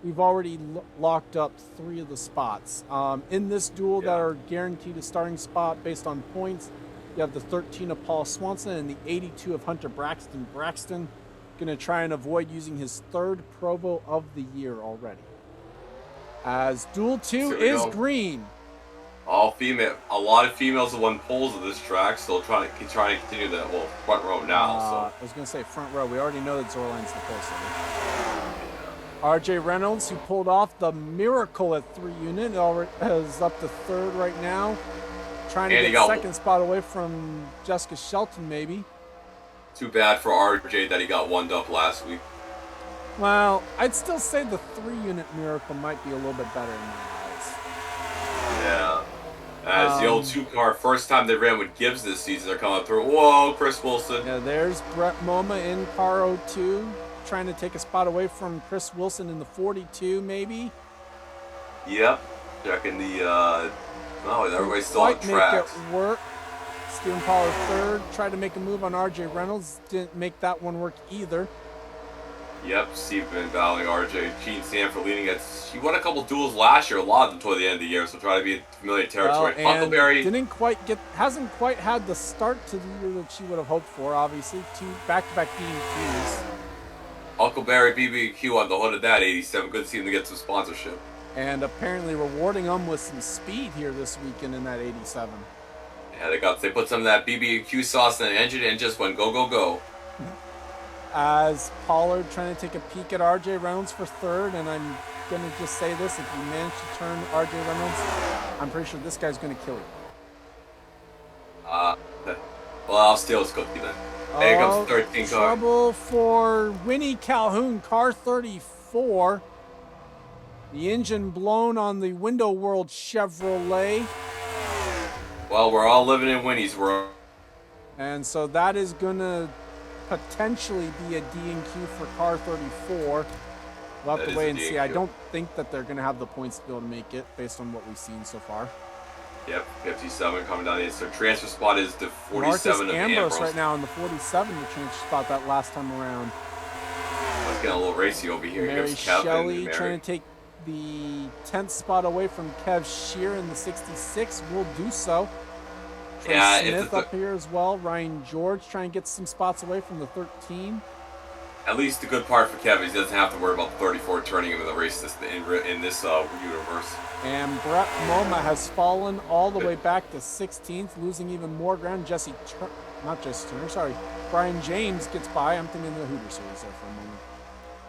[SPEAKER 1] we've already locked up 3 of the spots. In this duel that are guaranteed a starting spot based on points, you have the 13 of Paul Swanson and the 82 of Hunter Braxton. Braxton going to try and avoid using his 3rd Provo of the year already. As duel 2 is green.
[SPEAKER 2] All female. A lot of females have won poles of this track, still trying to continue that front row now.
[SPEAKER 1] I was going to say front row. We already know that Zorline's the pole sitter. RJ Reynolds, who pulled off the miracle at 3 unit, is up to 3rd right now. Trying to get 2nd spot away from Jessica Shelton, maybe.
[SPEAKER 2] Too bad for RJ that he got 1'd up last week.
[SPEAKER 1] Well, I'd still say the 3 unit miracle might be a little bit better in my eyes.
[SPEAKER 2] Yeah. As the old 2 car, first time they ran with Gibbs this season, they're coming through. Whoa, Chris Wilson.
[SPEAKER 1] Yeah, there's Brett MoMA in car 02, trying to take a spot away from Chris Wilson in the 42, maybe.
[SPEAKER 2] Yep. Checking the, everybody's still on track.
[SPEAKER 1] Make it work. Steven Pollard 3rd, tried to make a move on RJ Reynolds, didn't make that one work either.
[SPEAKER 2] Yep, Steve been battling RJ. Gene Sanford leading it. She won a couple duels last year, a lot of them toward the end of the year, so try to be in familiar territory.
[SPEAKER 1] Well,
[SPEAKER 2] Huckleberry
[SPEAKER 1] hasn't quite had the start to the year that she would have hoped for, obviously. 2 back-to-back BBQs.
[SPEAKER 2] Huckleberry BBQ on the hood of that 87. Good to see them to get some sponsorship.
[SPEAKER 1] And apparently rewarding them with some speed here this weekend in that 87.
[SPEAKER 2] Yeah, they put some of that BBQ sauce in the engine and just went go, go, go.
[SPEAKER 1] As Pollard trying to take a peek at RJ Reynolds for 3rd, and I'm going to just say this, if you manage to turn RJ Reynolds, I'm pretty sure this guy's going to kill you.
[SPEAKER 2] Well, I'll steal his cookie then. There comes the 13 car.
[SPEAKER 1] Trouble for Winnie Calhoun, car 34. The engine blown on the Window World Chevrolet.
[SPEAKER 2] Well, we're all living in Winnie's world.
[SPEAKER 1] And so that is going to potentially be a D&Q for car 34. We'll have to wait and see. I don't think that they're going to have the points to be able to make it based on what we've seen so far.
[SPEAKER 2] Yep, 57 coming down the so transfer spot is the 47
[SPEAKER 1] Marcus
[SPEAKER 2] of
[SPEAKER 1] Ambrose right now in the 47, the transfer spot that last time around.
[SPEAKER 2] Let's get a little racy over here.
[SPEAKER 1] Mary Shelley trying to take the 10th spot away from Kev Shear in the 66. Will do so. Trey Smith up here as well. Ryan George trying to get some spots away from the 13.
[SPEAKER 2] At least the good part for Kevin is he doesn't have to worry about 34 turning him in the race in this universe. And
[SPEAKER 1] Brett MoMA has fallen all the way back to 16th, losing even more ground. Brian James gets by. I'm thinking the Hooter Series there for a moment.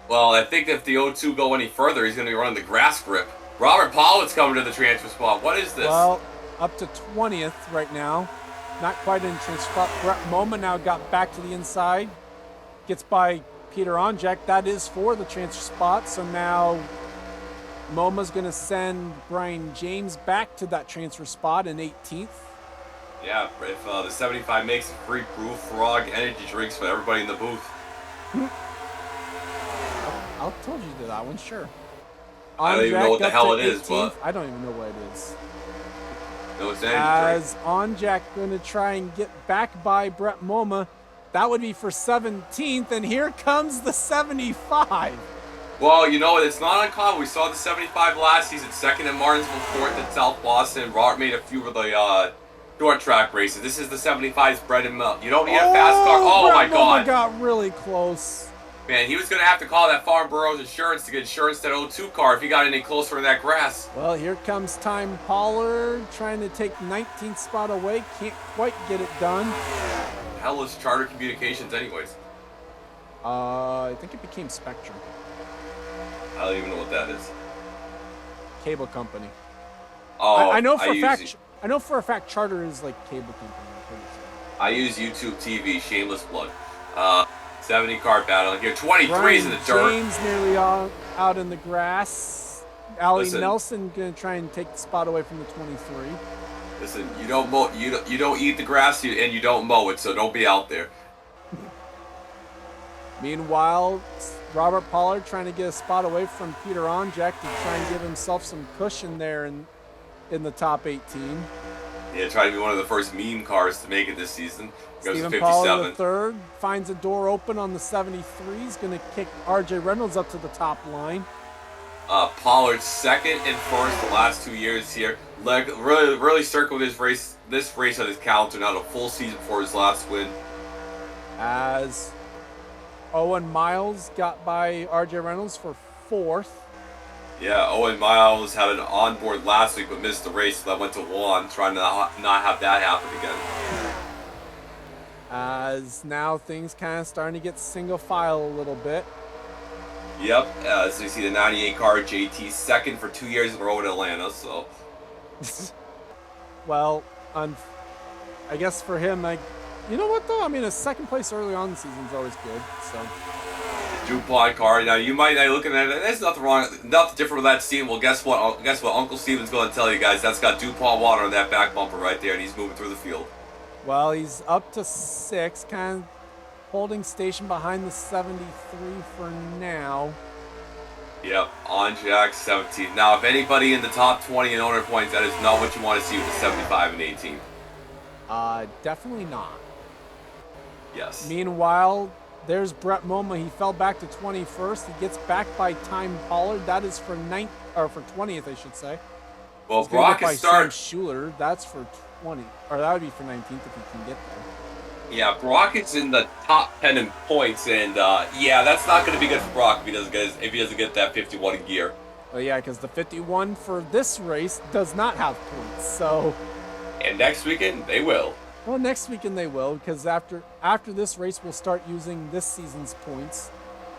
[SPEAKER 2] Well, I think if the O2 go any further, he's going to be running the grass grip. Robert Pollitt's coming to the transfer spot. What is this?
[SPEAKER 1] Well, up to 20th right now. Not quite in transfer spot. Brett MoMA now got back to the inside. Gets by Peter Onjak. That is for the transfer spot. So now MoMA's going to send Brian James back to that transfer spot in 18th.
[SPEAKER 2] Yeah, if the 75 makes a free Proof Frog energy drinks for everybody in the booth.
[SPEAKER 1] I'll told you to that one, sure.
[SPEAKER 2] I don't even know what the hell it is, but
[SPEAKER 1] I don't even know what it is.
[SPEAKER 2] No, it's energy drink.
[SPEAKER 1] Onjak going to try and get back by Brett MoMA. That would be for 17th, and here comes the 75.
[SPEAKER 2] Well, you know, it's not uncommon. We saw the 75 last season, 2nd at Martinsville, 4th at South Boston. Robert made a few of the short track races. This is the 75's bread and milk. You don't need a fast car. Oh,
[SPEAKER 1] Brett
[SPEAKER 2] my God.
[SPEAKER 1] MoMA got really close.
[SPEAKER 2] Man, he was going to have to call that Farm Burroughs Insurance to get insurance to that 0-2 car if he got any closer in that grass.
[SPEAKER 1] Well, here comes Time Pollard trying to take 19th spot away. Can't quite get it done.
[SPEAKER 2] Hell is Charter Communications anyways?
[SPEAKER 1] I think it became Spectrum.
[SPEAKER 2] I don't even know what that is.
[SPEAKER 1] Cable company.
[SPEAKER 2] Oh,
[SPEAKER 1] I know for a fact. I know for a fact Charter is like cable company.
[SPEAKER 2] I use YouTube TV. Shameless plug. 70 car battle here. 23's in the dirt.
[SPEAKER 1] James nearly out in the grass. Allie Nelson gonna try and take the spot away from the 23.
[SPEAKER 2] Listen, you don't mow. You don't eat the grass, and you don't mow it. So don't be out there.
[SPEAKER 1] Meanwhile, Robert Pollard trying to get a spot away from Peter Onjek to try and give himself some cushion there in the top 18.
[SPEAKER 2] Yeah, try to be one of the first meme cars to make it this season. Goes
[SPEAKER 1] Stephen
[SPEAKER 2] to 57.
[SPEAKER 1] Pollard the third finds a door open on the 73. He's going to kick R.J. Reynolds up to the top line.
[SPEAKER 2] Pollard second and first the last 2 years here. Really circled this race on his calendar. Not a full season for his last win.
[SPEAKER 1] As Owen Miles got by R.J. Reynolds for fourth.
[SPEAKER 2] Yeah, Owen Miles had an onboard last week but missed the race, so that went to Juan, trying to not have that happen again.
[SPEAKER 1] As now things kind of starting to get single file a little bit.
[SPEAKER 2] Yep, as we see the 98 car, JT second for 2 years in a row in Atlanta, so.
[SPEAKER 1] Well, I guess for him, you know what though? I mean, a second place early on in the season is always good, so.
[SPEAKER 2] DuPont car. Now you might be looking at it. There's nothing wrong, nothing different with that steam. Well, guess what? Guess what? Uncle Steven's going to tell you guys. That's got DuPont water on that back bumper right there, and he's moving through the field.
[SPEAKER 1] Well, he's up to 6, kind of holding station behind the 73 for now.
[SPEAKER 2] Yep, on Jack 17. Now, if anybody in the top 20 in owner points, that is not what you want to see with the 75 and 18.
[SPEAKER 1] Definitely not.
[SPEAKER 2] Yes.
[SPEAKER 1] Meanwhile, there's Brett Moma. He fell back to 21st. He gets back by Time Pollard. That is for 20th, I should say.
[SPEAKER 2] Well, Brock is starting.
[SPEAKER 1] Schuler. That's for 20, or that would be for 19th if he can get there.
[SPEAKER 2] Yeah, Brock is in the top 10 in points, and yeah, that's not going to be good for Brock if he doesn't get that 51 in gear.
[SPEAKER 1] Well, yeah, because the 51 for this race does not have points. So.
[SPEAKER 2] And next weekend they will.
[SPEAKER 1] Well, next weekend they will, because after this race, we'll start using this season's points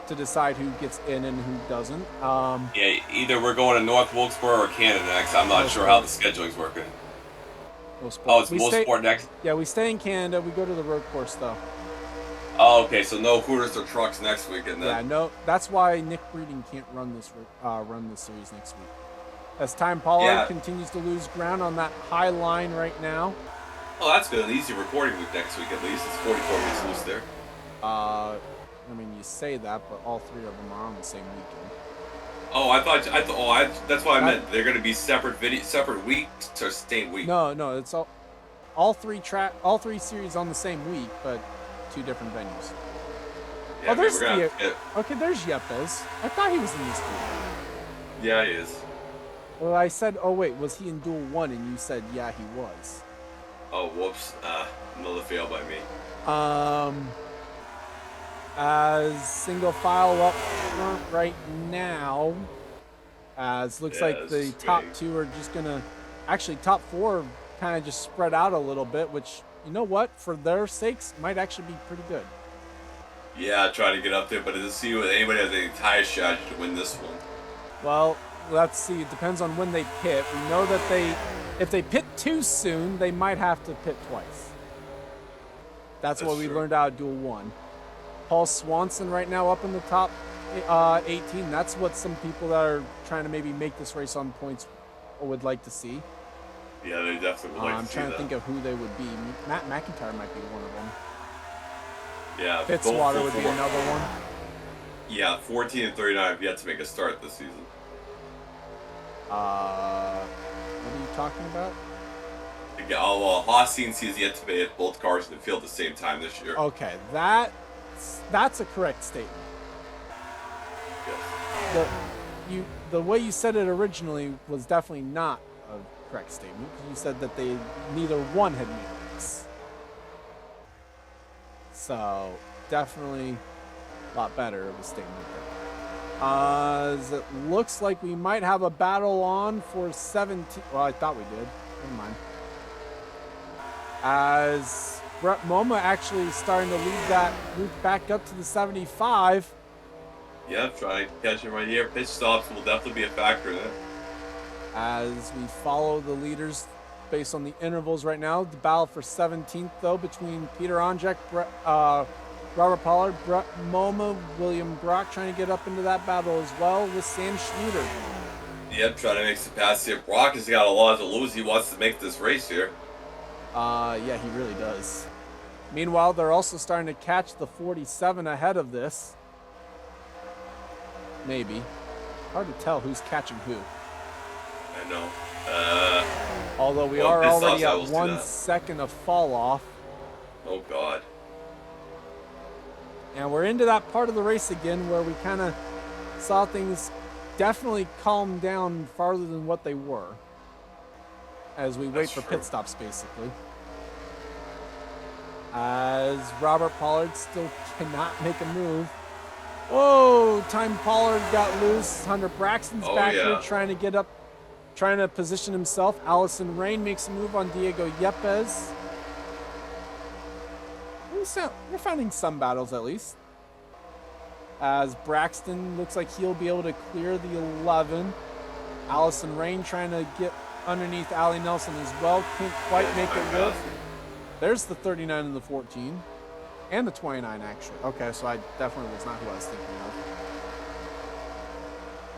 [SPEAKER 1] to decide who gets in and who doesn't.
[SPEAKER 2] Yeah, either we're going to North Wilkesboro or Canada next. I'm not sure how the scheduling's working. Oh, it's Sport next?
[SPEAKER 1] Yeah, we stay in Canada. We go to the road course, though.
[SPEAKER 2] Oh, okay, so no Hooters or trucks next weekend then.
[SPEAKER 1] Yeah, no, that's why Nick Breeding can't run this series next week. As Time Pollard continues to lose ground on that high line right now.
[SPEAKER 2] Oh, that's good. An easy recording week next week, at least. It's 44 weeks loose there.
[SPEAKER 1] I mean, you say that, but all 3 of them are on the same weekend.
[SPEAKER 2] Oh, that's what I meant. They're going to be separate weeks or same week.
[SPEAKER 1] No, it's all 3 series on the same week, but 2 different venues.
[SPEAKER 2] Yeah,
[SPEAKER 1] oh, there's okay, there's Yepes. I thought he was in these 3.
[SPEAKER 2] Yeah, he is.
[SPEAKER 1] Well, I said, oh wait, was he in Duel 1? And you said, yeah, he was.
[SPEAKER 2] Oh, whoops. Another fail by me.
[SPEAKER 1] As single file up front right now, as looks like the top 2 are just gonna, actually top 4 kind of just spread out a little bit, which, you know what, for their sakes, might actually be pretty good.
[SPEAKER 2] Yeah, trying to get up there, but to see if anybody has any tire strategy to win this one.
[SPEAKER 1] Well, let's see. It depends on when they pit. We know that if they pit too soon, they might have to pit twice. That's what we learned out of Duel 1. Paul Swanson right now up in the top 18. That's what some people that are trying to maybe make this race on points would like to see.
[SPEAKER 2] Yeah, they definitely would like to see that.
[SPEAKER 1] I'm trying to think of who they would be. Matt McIntyre might be one of them.
[SPEAKER 2] Yeah.
[SPEAKER 1] Fitzwater would be another one.
[SPEAKER 2] Yeah, 14 and 39 have yet to make a start this season.
[SPEAKER 1] What are you talking about?
[SPEAKER 2] Haas has yet to make both cars in the field at the same time this year.
[SPEAKER 1] Okay, that's a correct statement.
[SPEAKER 2] Yes.
[SPEAKER 1] The way you said it originally was definitely not a correct statement. You said that neither one had made a race. So definitely A lot better of a statement there. As it looks like we might have a battle on for 17. Well, I thought we did. Never mind. As Brett Moma actually starting to lead that group back up to the 75.
[SPEAKER 2] Yep, trying to catch him right here. Pitch stops will definitely be a factor in it.
[SPEAKER 1] As we follow the leaders based on the intervals right now. The battle for 17th, though, between Peter Onjek, Robert Pollard, Brett Moma, William Brock trying to get up into that battle as well with Sam Schluter.
[SPEAKER 2] Yep, trying to make some passes here. Brock has got a lot to lose. He wants to make this race here.
[SPEAKER 1] Yeah, he really does. Meanwhile, they're also starting to catch the 47 ahead of this. Maybe. Hard to tell who's catching who.
[SPEAKER 2] I know.
[SPEAKER 1] Although we are already at 1 second of fall off.
[SPEAKER 2] Oh, God.
[SPEAKER 1] And we're into that part of the race again where we kind of saw things definitely calm down farther than what they were. As we wait for pit stops, basically. As Robert Pollard still cannot make a move. Whoa, Time Pollard got loose. Hunter Braxton's back here trying to get up, trying to position himself. Allison Rain makes a move on Diego Yepes. We're finding some battles at least. As Braxton looks like he'll be able to clear the 11. Allison Rain trying to get underneath Allie Nelson as well. Can't quite make it work. There's the 39 and the 14. And the 29, actually. Okay, so I definitely was not who I was thinking of.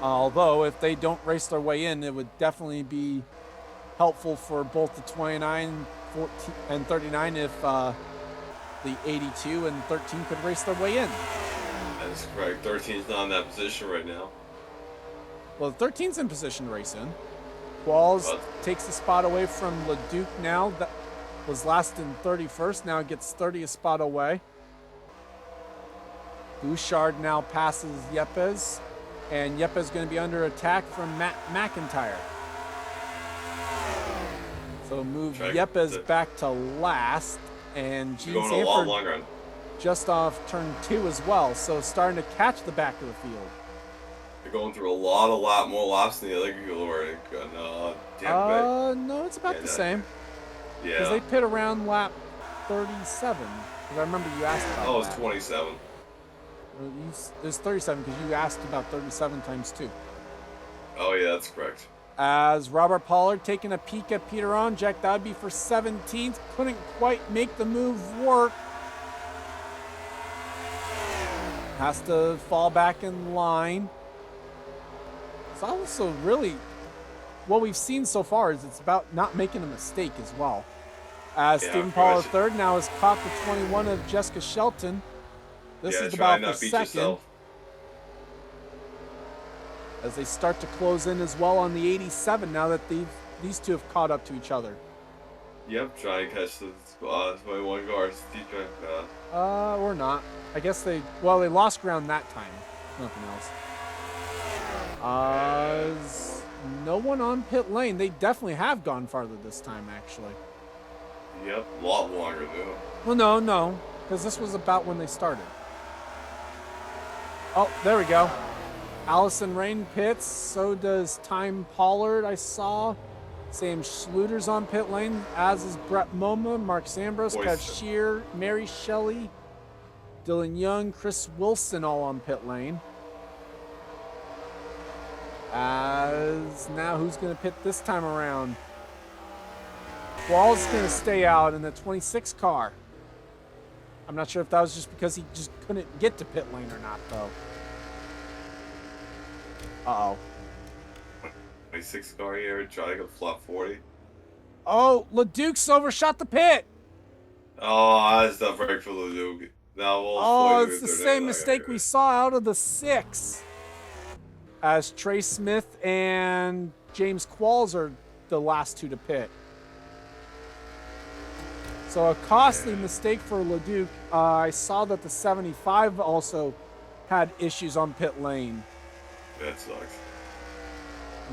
[SPEAKER 1] Although, if they don't race their way in, it would definitely be helpful for both the 29, 14, and 39 if the 82 and 13 could race their way in.
[SPEAKER 2] That is correct. 13's not in that position right now.
[SPEAKER 1] Well, 13's in position to race in. Qualls takes the spot away from Leduc now. That was last in 31st. Now gets 30th spot away. Bouchard now passes Yepes. And Yepes is going to be under attack from Matt McIntyre. So move Yepes back to last. And Gene Sanford just off turn 2 as well. So starting to catch the back of the field.
[SPEAKER 2] They're going through a lot more laps than the other people were.
[SPEAKER 1] No, it's about the same.
[SPEAKER 2] Yeah.
[SPEAKER 1] Because they pit around lap 37. Because I remember you asked about
[SPEAKER 2] that. It's 27.
[SPEAKER 1] It's 37 because you asked about 37 times 2.
[SPEAKER 2] Oh, yeah, that's correct.
[SPEAKER 1] As Robert Pollard taking a peek at Peter Onjek, that would be for 17th. Couldn't quite make the move work. Has to fall back in line. It's also really, what we've seen so far is it's about not making a mistake as well. As Stephen Paul III now has caught the 21 of Jessica Shelton. This is about the second. As they start to close in as well on the 87 now that these two have caught up to each other.
[SPEAKER 2] Yep, trying to catch the 21 cars.
[SPEAKER 1] Or not. I guess they lost ground that time. Nothing else. No one on pit lane. They definitely have gone farther this time, actually.
[SPEAKER 2] Yep, a lot longer, though.
[SPEAKER 1] Well, no, because this was about when they started. Oh, there we go. Allison Rain pits. So does Time Pollard, I saw. Sam Schluter's on pit lane, as is Brett Moma, Mark Sambros, Kev Shear, Mary Shelley, Dylan Young, Chris Wilson all on pit lane. As now who's going to pit this time around? Wall's going to stay out in the 26 car. I'm not sure if that was just because he just couldn't get to pit lane or not, though. Uh-oh.
[SPEAKER 2] 26 car here, try to go flop 40.
[SPEAKER 1] Oh, Leduc's overshot the pit.
[SPEAKER 2] Oh, that's the break for Leduc.
[SPEAKER 1] It's the same mistake we saw out of the 6. As Trey Smith and James Qualls are the last 2 to pit. So a costly mistake for Leduc. I saw that the 75 also had issues on pit lane.
[SPEAKER 2] That sucks.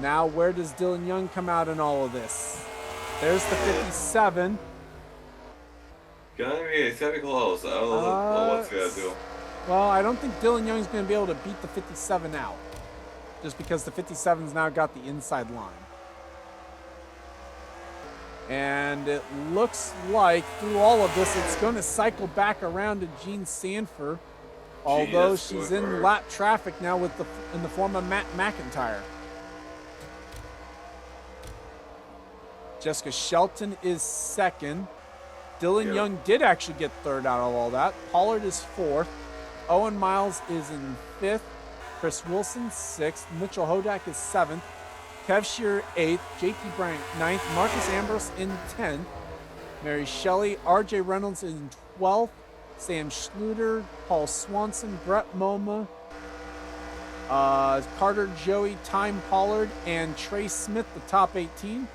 [SPEAKER 1] Now, where does Dylan Young come out in all of this? There's the 57.
[SPEAKER 2] It's gotta be close. I don't know what's gonna do.
[SPEAKER 1] Well, I don't think Dylan Young's going to be able to beat the 57 out. Just because the 57's now got the inside line. And it looks like through all of this, it's going to cycle back around to Jean Sanford. Although she's in lap traffic now in the form of Matt McIntyre. Jessica Shelton is second. Dylan Young did actually get third out of all that. Pollard is fourth. Owen Miles is in fifth. Chris Wilson, sixth. Mitchell Hodak is seventh. Kev Shearer, eighth. JT Bryant, ninth. Marcus Ambrose in 10th. Mary Shelley, RJ Reynolds in 12th. Sam Schluter, Paul Swanson, Brett Moma, Carter Joey, Time Pollard, and Trey Smith, the top 18.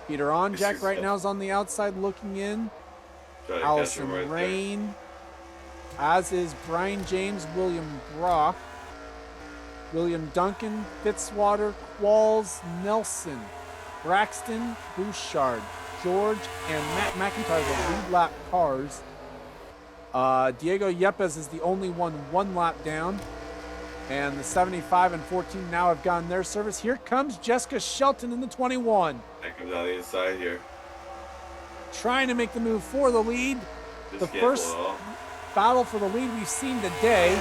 [SPEAKER 1] Peter Onjak right now is on the outside looking in. Allison Rain, as is Brian James, William Brock, William Duncan, Fitzwater, Qualls, Nelson, Braxton, Bouchard, George, and Matt McIntyre, the lead lap cars. Diego Yepes is the only one lap down. And the 75 and 14 now have gotten their service. Here comes Jessica Shelton in the 21.
[SPEAKER 2] That comes on the inside here.
[SPEAKER 1] Trying to make the move for the lead.
[SPEAKER 2] Just
[SPEAKER 1] the first battle for the lead we've seen today.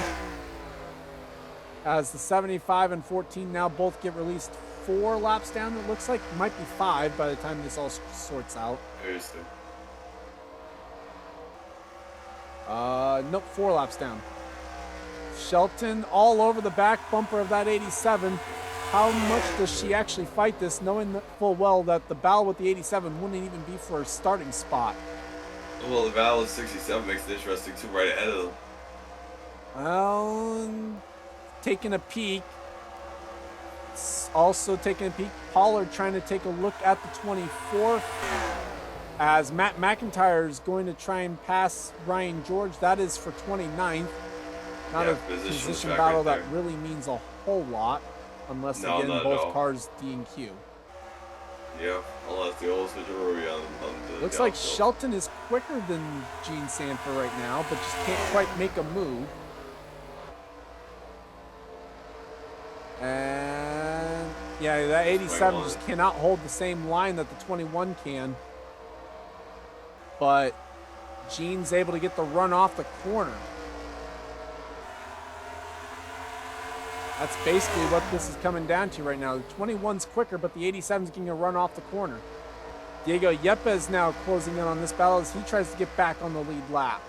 [SPEAKER 1] As the 75 and 14 now both get released 4 laps down. It looks like it might be 5 by the time this all sorts out.
[SPEAKER 2] Interesting.
[SPEAKER 1] Nope, 4 laps down. Shelton all over the back bumper of that 87. How much does she actually fight this, knowing full well that the battle with the 87 wouldn't even be for a starting spot?
[SPEAKER 2] Well, the battle of 67 makes it interesting too, right ahead of them.
[SPEAKER 1] Well, taking a peek. Also taking a peek. Pollard trying to take a look at the 24th. As Matt McIntyre is going to try and pass Ryan George. That is for 29th. Not a position battle that really means a whole lot. Unless, again, both cars D and Q.
[SPEAKER 2] Yeah, unless the old switcheroo on the
[SPEAKER 1] looks like Shelton is quicker than Jean Sanford right now, but just can't quite make a move. And yeah, that 87 just cannot hold the same line that the 21 can. But Jean's able to get the run off the corner. That's basically what this is coming down to right now. The 21's quicker, but the 87's getting a run off the corner. Diego Yepes now closing in on this battle as he tries to get back on the lead lap.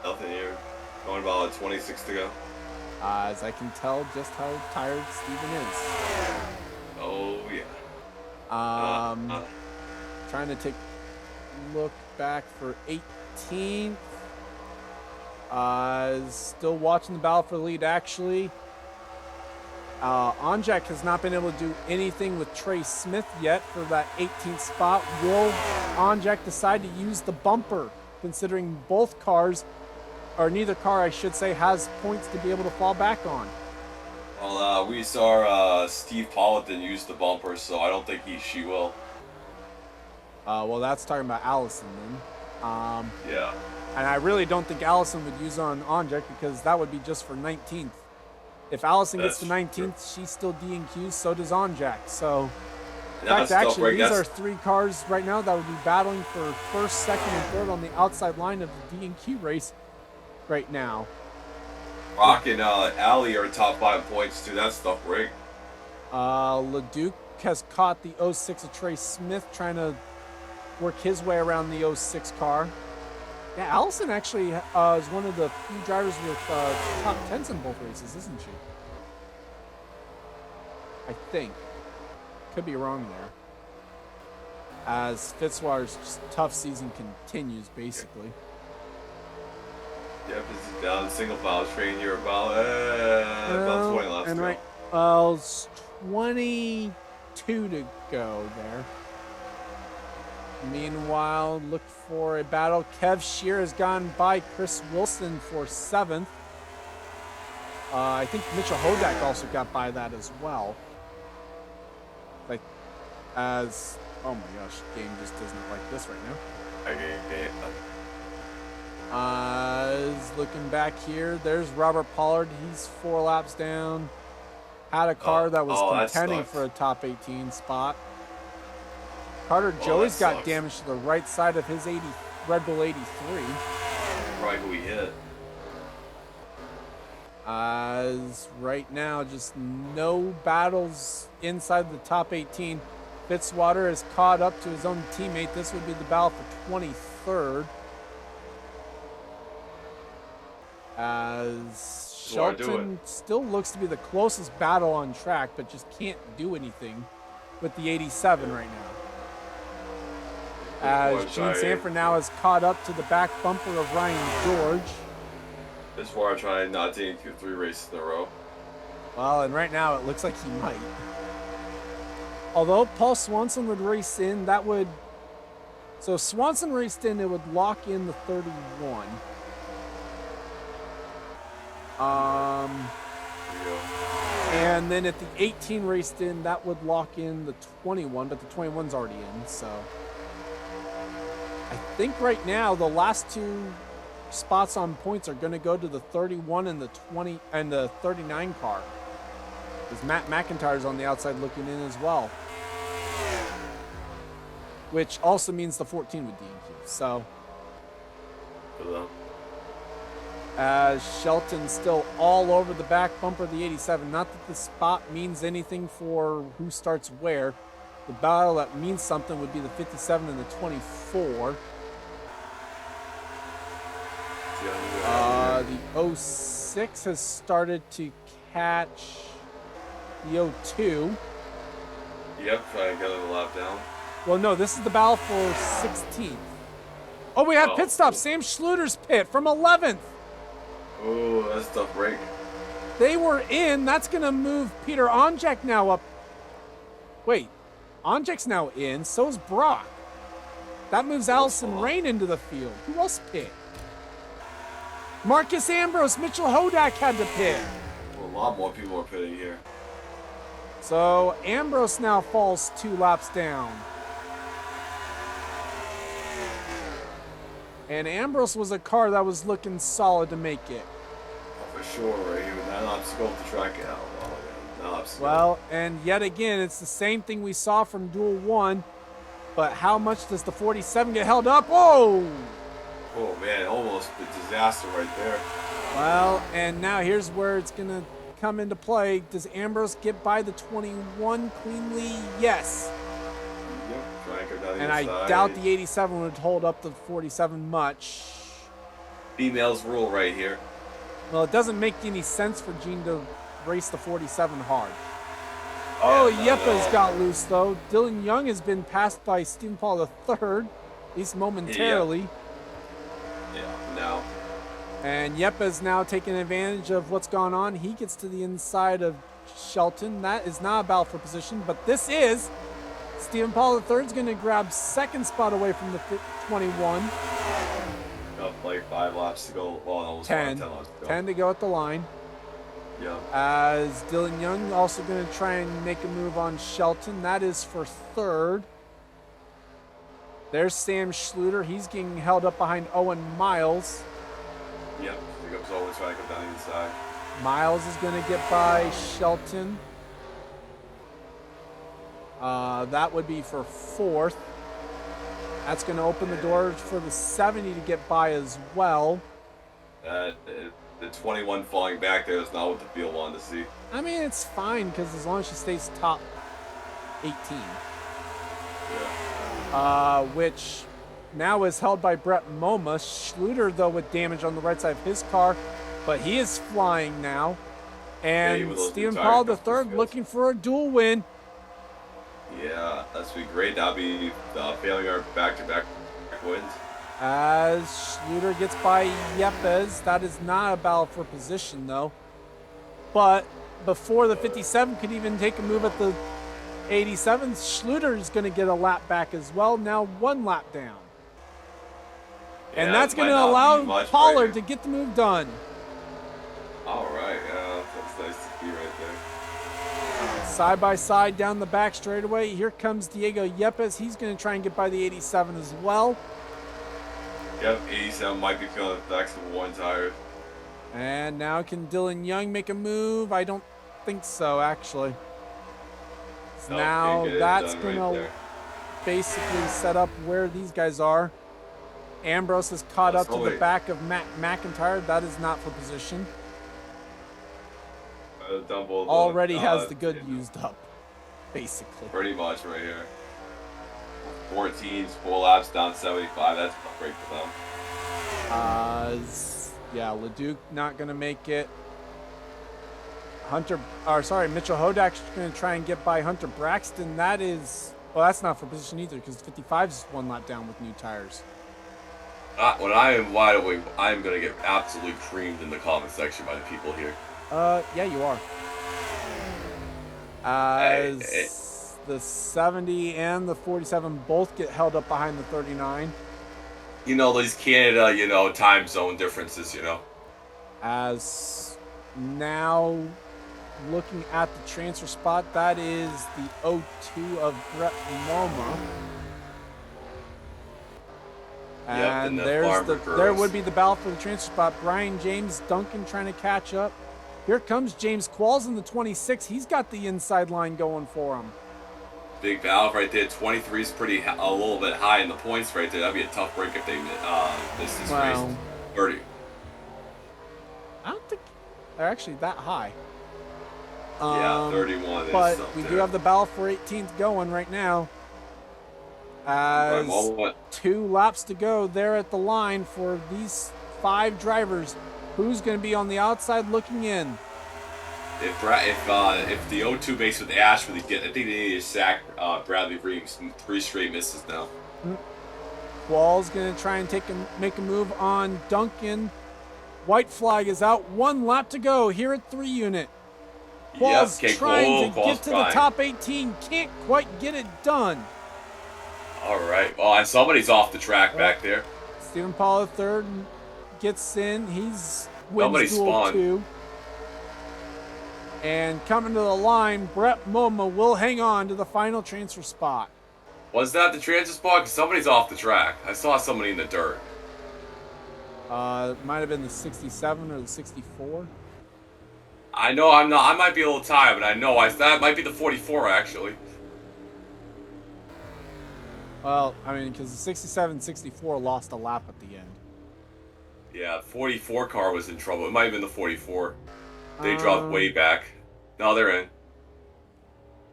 [SPEAKER 2] Nothing here. Going about 26 to go.
[SPEAKER 1] As I can tell just how tired Steven is.
[SPEAKER 2] Oh, yeah.
[SPEAKER 1] Trying to take a look back for 18th. Still watching the battle for the lead, actually. Onjak has not been able to do anything with Trey Smith yet for that 18th spot. Will Onjak decide to use the bumper, considering both cars, or neither car, I should say, has points to be able to fall back on?
[SPEAKER 2] Well, we saw Steve Politan use the bumper, so I don't think she will.
[SPEAKER 1] Well, that's talking about Allison then.
[SPEAKER 2] Yeah.
[SPEAKER 1] And I really don't think Allison would use on Onjak because that would be just for 19th. If Allison gets to 19th, she's still D and Q, so does Onjak. So, in fact, actually, these are 3 cars right now that would be battling for first, second, and third on the outside line of the D and Q race right now.
[SPEAKER 2] Rock and Alley are top 5 points too. That's tough break.
[SPEAKER 1] LeDuc has caught the 06 of Trey Smith, trying to work his way around the 06 car. Yeah, Allison actually is one of the few drivers with top 10s in both races, isn't she? I think. Could be wrong there. As Fitzwater's tough season continues, basically.
[SPEAKER 2] Yep, this is down single file train here about 20 laps to go.
[SPEAKER 1] Well, it's 22 to go there. Meanwhile, look for a battle. Kev Shear has gone by Chris Wilson for 7th. I think Mitchell Hodak also got by that as well. Like, oh my gosh, game just doesn't like this right now. Is looking back here. There's Robert Pollard. He's 4 laps down. Had a car that was contending for a top 18 spot. Carter Joey's got damage to the right side of his Red Bull 83.
[SPEAKER 2] Right who he hit.
[SPEAKER 1] As right now, just no battles inside the top 18. Fitzwater is caught up to his own teammate. This would be the battle for 23rd. As Shelton still looks to be the closest battle on track, but just can't do anything with the 87 right now. As Gene Sanford now is caught up to the back bumper of Ryan George.
[SPEAKER 2] This far, trying not to do 3 races in a row.
[SPEAKER 1] Well, and right now it looks like he might. Although Paul Swanson would race in, that would... So if Swanson raced in, it would lock in the 31. And then if the 18 raced in, that would lock in the 21, but the 21's already in, so... I think right now the last 2 spots on points are going to go to the 31 and the 20 and the 39 car. Because Matt McIntyre's on the outside looking in as well. Which also means the 14 would DQ. So, Shelton's still all over the back bumper of the 87. Not that the spot means anything for who starts where. The battle that means something would be the 57 and the 24. The 06 has started to catch the 02.
[SPEAKER 2] Yep, trying to get a lap down.
[SPEAKER 1] Well, no, this is the battle for 16th. Oh, we have pit stop. Sam Schluter's pit from 11th.
[SPEAKER 2] Oh, that's a tough break.
[SPEAKER 1] They were in. That's going to move Peter Onjek now up. Wait, Onjek's now in. So's Brock. That moves Allison Rain into the field. Who else pit? Marcus Ambrose, Mitchell Hodak had to pit.
[SPEAKER 2] Well, a lot more people are pitting here.
[SPEAKER 1] So Ambrose now falls 2 laps down. And Ambrose was a car that was looking solid to make it.
[SPEAKER 2] Oh, for sure, right here with 9 laps to go up the track out. Oh, yeah, 9 laps to
[SPEAKER 1] well, and yet again, it's the same thing we saw from Duel 1. But how much does the 47 get held up? Whoa!
[SPEAKER 2] Oh, man, almost a disaster right there.
[SPEAKER 1] Well, and now here's where it's going to come into play. Does Ambrose get by the 21 cleanly? Yes.
[SPEAKER 2] Yep, trying to go down the
[SPEAKER 1] and
[SPEAKER 2] inside.
[SPEAKER 1] I doubt the 87 would hold up the 47 much.
[SPEAKER 2] Females rule right here.
[SPEAKER 1] Well, it doesn't make any sense for Gene to race the 47 hard.
[SPEAKER 2] Yeah,
[SPEAKER 1] Yeppa's got loose, though. Dylan Young has been passed by Stephen Paul III, at least momentarily.
[SPEAKER 2] Yeah, now.
[SPEAKER 1] And Yeppa's now taking advantage of what's gone on. He gets to the inside of Shelton. That is not a battle for position, but this is. Stephen Paul III is going to grab second spot away from the 21.
[SPEAKER 2] Got like 5 laps to go. Well, almost 10 laps to go.
[SPEAKER 1] 10 to go at the line.
[SPEAKER 2] Yeah.
[SPEAKER 1] As Dylan Young also going to try and make a move on Shelton. That is for third. There's Sam Schluter. He's getting held up behind Owen Miles.
[SPEAKER 2] Yep. He goes over trying to come down the inside.
[SPEAKER 1] Miles is going to get by Shelton. That would be for fourth. That's going to open the door for the 70 to get by as well.
[SPEAKER 2] The 21 falling back there is not what the field wanted to see.
[SPEAKER 1] I mean, it's fine because as long as she stays top 18.
[SPEAKER 2] Yeah.
[SPEAKER 1] Which now is held by Brett Moma. Schluter, though, with damage on the right side of his car, but he is flying now. And Stephen Paul III looking for a dual win.
[SPEAKER 2] Yeah, that's be great. That'll be failing our back-to-back wins.
[SPEAKER 1] As Schluter gets by Yepes. That is not a battle for position, though. But before the 57 could even take a move at the 87, Schluter is going to get a lap back as well. Now 1 lap down.
[SPEAKER 2] Yeah,
[SPEAKER 1] and that's going to allow Pollard to get the move done.
[SPEAKER 2] All right, yeah, that's nice to see right there.
[SPEAKER 1] Side by side down the back straightaway. Here comes Diego Yepes. He's going to try and get by the 87 as well.
[SPEAKER 2] Yep, 87 might be feeling the effects of one tire.
[SPEAKER 1] And now can Dylan Young make a move? I don't think so, actually.
[SPEAKER 2] Nope,
[SPEAKER 1] Now
[SPEAKER 2] can't get it
[SPEAKER 1] that's
[SPEAKER 2] done
[SPEAKER 1] going
[SPEAKER 2] right
[SPEAKER 1] to
[SPEAKER 2] there.
[SPEAKER 1] basically set up where these guys are. Ambrose is caught up to the back of Matt McIntyre. That is not for position. Already has the good used up, basically.
[SPEAKER 2] Pretty much right here. 14, 4 laps down 75. That's great for them.
[SPEAKER 1] Yeah, Leduc not going to make it. Mitchell Hodak's going to try and get by Hunter Braxton. That is, well, that's not for position either because 55 is one lap down with new tires.
[SPEAKER 2] When I am wide awake, I'm going to get absolutely creamed in the comment section by the people here.
[SPEAKER 1] Yeah, you are. As the 70 and the 47 both get held up behind the 39.
[SPEAKER 2] You know, these Canada, time zone differences,
[SPEAKER 1] As now looking at the transfer spot, that is the 02 of Brett Moma. And
[SPEAKER 2] yep,
[SPEAKER 1] there would be the battle for the transfer spot. Brian James Duncan trying to catch up. Here comes James Qualls in the 26. He's got the inside line going for him.
[SPEAKER 2] Big valve right there. 23 is a little bit high in the points right there. That'd be a tough break if they miss this race. 30.
[SPEAKER 1] I don't think they're actually that high.
[SPEAKER 2] Yeah, 31.
[SPEAKER 1] But we do have the battle for 18th going right now. As 2 laps to go there at the line for these 5 drivers. Who's going to be on the outside looking in?
[SPEAKER 2] If the 0-2 base with Ash really get, I think they need to sack Bradley Reeves 3 straight misses now.
[SPEAKER 1] Wall's going to try and make a move on Duncan. White flag is out. 1 lap to go here at 3 unit. Wall's trying to get to the top 18. Can't quite get it done.
[SPEAKER 2] All right. Well, somebody's off the track back there.
[SPEAKER 1] Stephen Paul III gets in. He's wins Duel 2. And coming to the line, Brett Moma will hang on to the final transfer spot.
[SPEAKER 2] Was that the transfer spot? Because somebody's off the track. I saw somebody in the dirt.
[SPEAKER 1] It might have been the 67 or the 64.
[SPEAKER 2] I know I'm not. I might be a little tired, but I know that might be the 44 actually.
[SPEAKER 1] Well, I mean, because the 67, 64 lost a lap at the end.
[SPEAKER 2] Yeah, 44 car was in trouble. It might have been the 44. They dropped way back. No, they're in.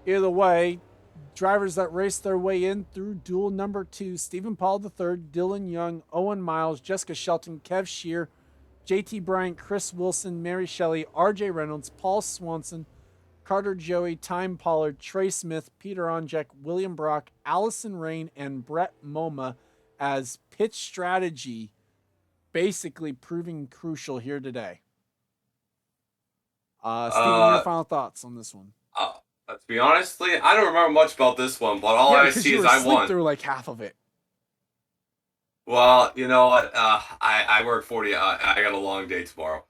[SPEAKER 1] Either way, drivers that raced their way in through duel number 2, Stephen Paul III, Dylan Young, Owen Miles, Jessica Shelton, Kev Shear, JT Bryant, Chris Wilson, Mary Shelley, RJ Reynolds, Paul Swanson, Carter Joey, Time Pollard, Trey Smith, Peter Onjek, William Brock, Allison Rain, and Brett Moma as pit strategy basically proving crucial here today. Steven, your final thoughts on this one?
[SPEAKER 2] Let's be honest, I don't remember much about this one, but all I see is I won.
[SPEAKER 1] Through like half of it.
[SPEAKER 2] Well, you know what? I work 40. I got a long day tomorrow.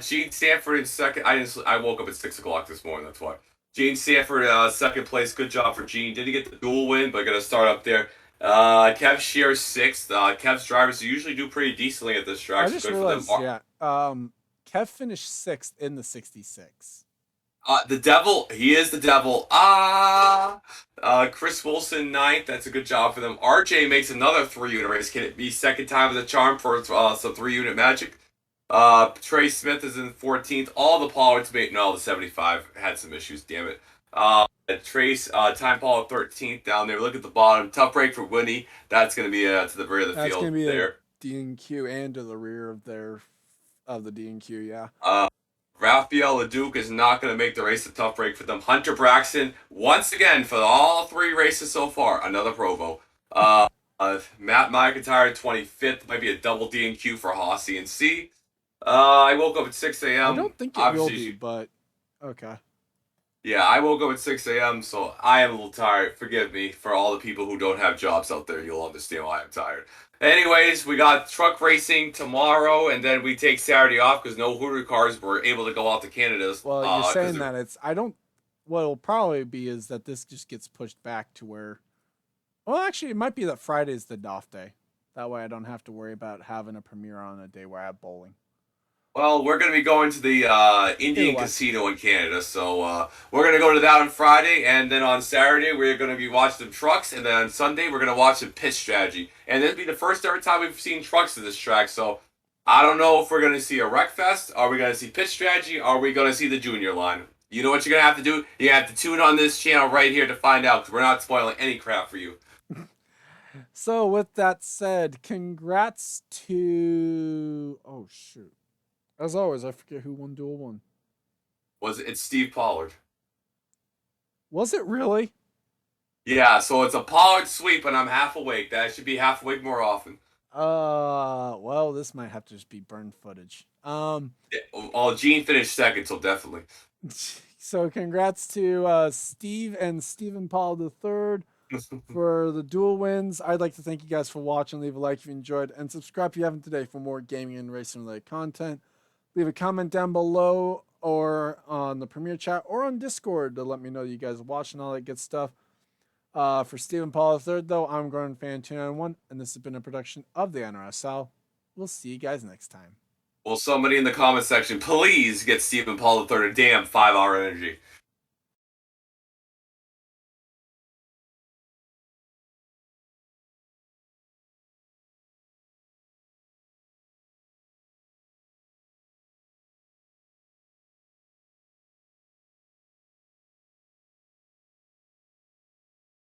[SPEAKER 2] Gene Sanford in second. I woke up at 6 o'clock this morning. That's why. Gene Sanford, second place. Good job for Gene. Didn't get the dual win, but gonna start up there. Kev Shear 6th. Kev's drivers usually do pretty decently at this track.
[SPEAKER 1] I just realized, yeah. Kev finished 6th in the 66.
[SPEAKER 2] The devil, he is the devil. Chris Wilson 9th. That's a good job for them. RJ makes another 3-unit race. Can it be second time as a charm for some 3-unit magic? Trey Smith is in 14th. All the Pollards made, no, the 75 had some issues, damn it. Trace, Time Paul 13th down there. Look at the bottom. Tough break for Winnie. That's going to be to the rear of the field. That's going to be there.
[SPEAKER 1] D&Q and to the rear of the D&Q, yeah.
[SPEAKER 2] Raphael Leduc is not going to make the race a tough break for them. Hunter Braxton, once again, for all 3 races so far, another Provo. Matt McIntyre, 25th. Might be a double D&Q for Hossie and C. I woke up at 6 a.m.
[SPEAKER 1] I don't think it will be, but okay.
[SPEAKER 2] Yeah, I woke up at 6 a.m., so I am a little tired. Forgive me for all the people who don't have jobs out there. You'll understand why I'm tired. Anyways, we got truck racing tomorrow, and then we take Saturday off because no Hooter cars were able to go out to Canada.
[SPEAKER 1] Well, you're saying that what it'll probably be is that this just gets pushed back to where, well, actually, it might be that Friday is the off day. That way I don't have to worry about having a premiere on a day where I have bowling.
[SPEAKER 2] Well, we're going to be going to the Indian Casino in Canada, so we're going to go to that on Friday, and then on Saturday we're going to be watching some trucks, and then on Sunday we're going to watch some pitch strategy. And this will be the first ever time we've seen trucks at this track, so I don't know if we're going to see a wreck fest, are we going to see pitch strategy, are we going to see the junior line? You know what you're going to have to do? You're going to have to tune on this channel right here to find out, because we're not spoiling any crap for you.
[SPEAKER 1] So with that said, congrats to... Oh, shoot. As always, I forget who won Duel 1.
[SPEAKER 2] It's Steve Pollard.
[SPEAKER 1] Was it really?
[SPEAKER 2] Yeah, so it's a Pollard sweep, and I'm half awake. That should be half awake more often.
[SPEAKER 1] Well, this might have to just be burned footage.
[SPEAKER 2] Well, Gene finished second, so definitely.
[SPEAKER 1] So congrats to Steve and Stephen Paul III for the dual wins. I'd like to thank you guys for watching. Leave a like if you enjoyed, and subscribe if you haven't today for more gaming and racing related content. Leave a comment down below or on the Premiere chat or on Discord to let me know you guys are watching, all that good stuff. For Stephen Paul III, though, I'm Gordon Fan 291, and this has been a production of the NRSL. We'll see you guys next time.
[SPEAKER 2] Well, somebody in the comment section, please get Stephen Paul III a damn 5-hour energy.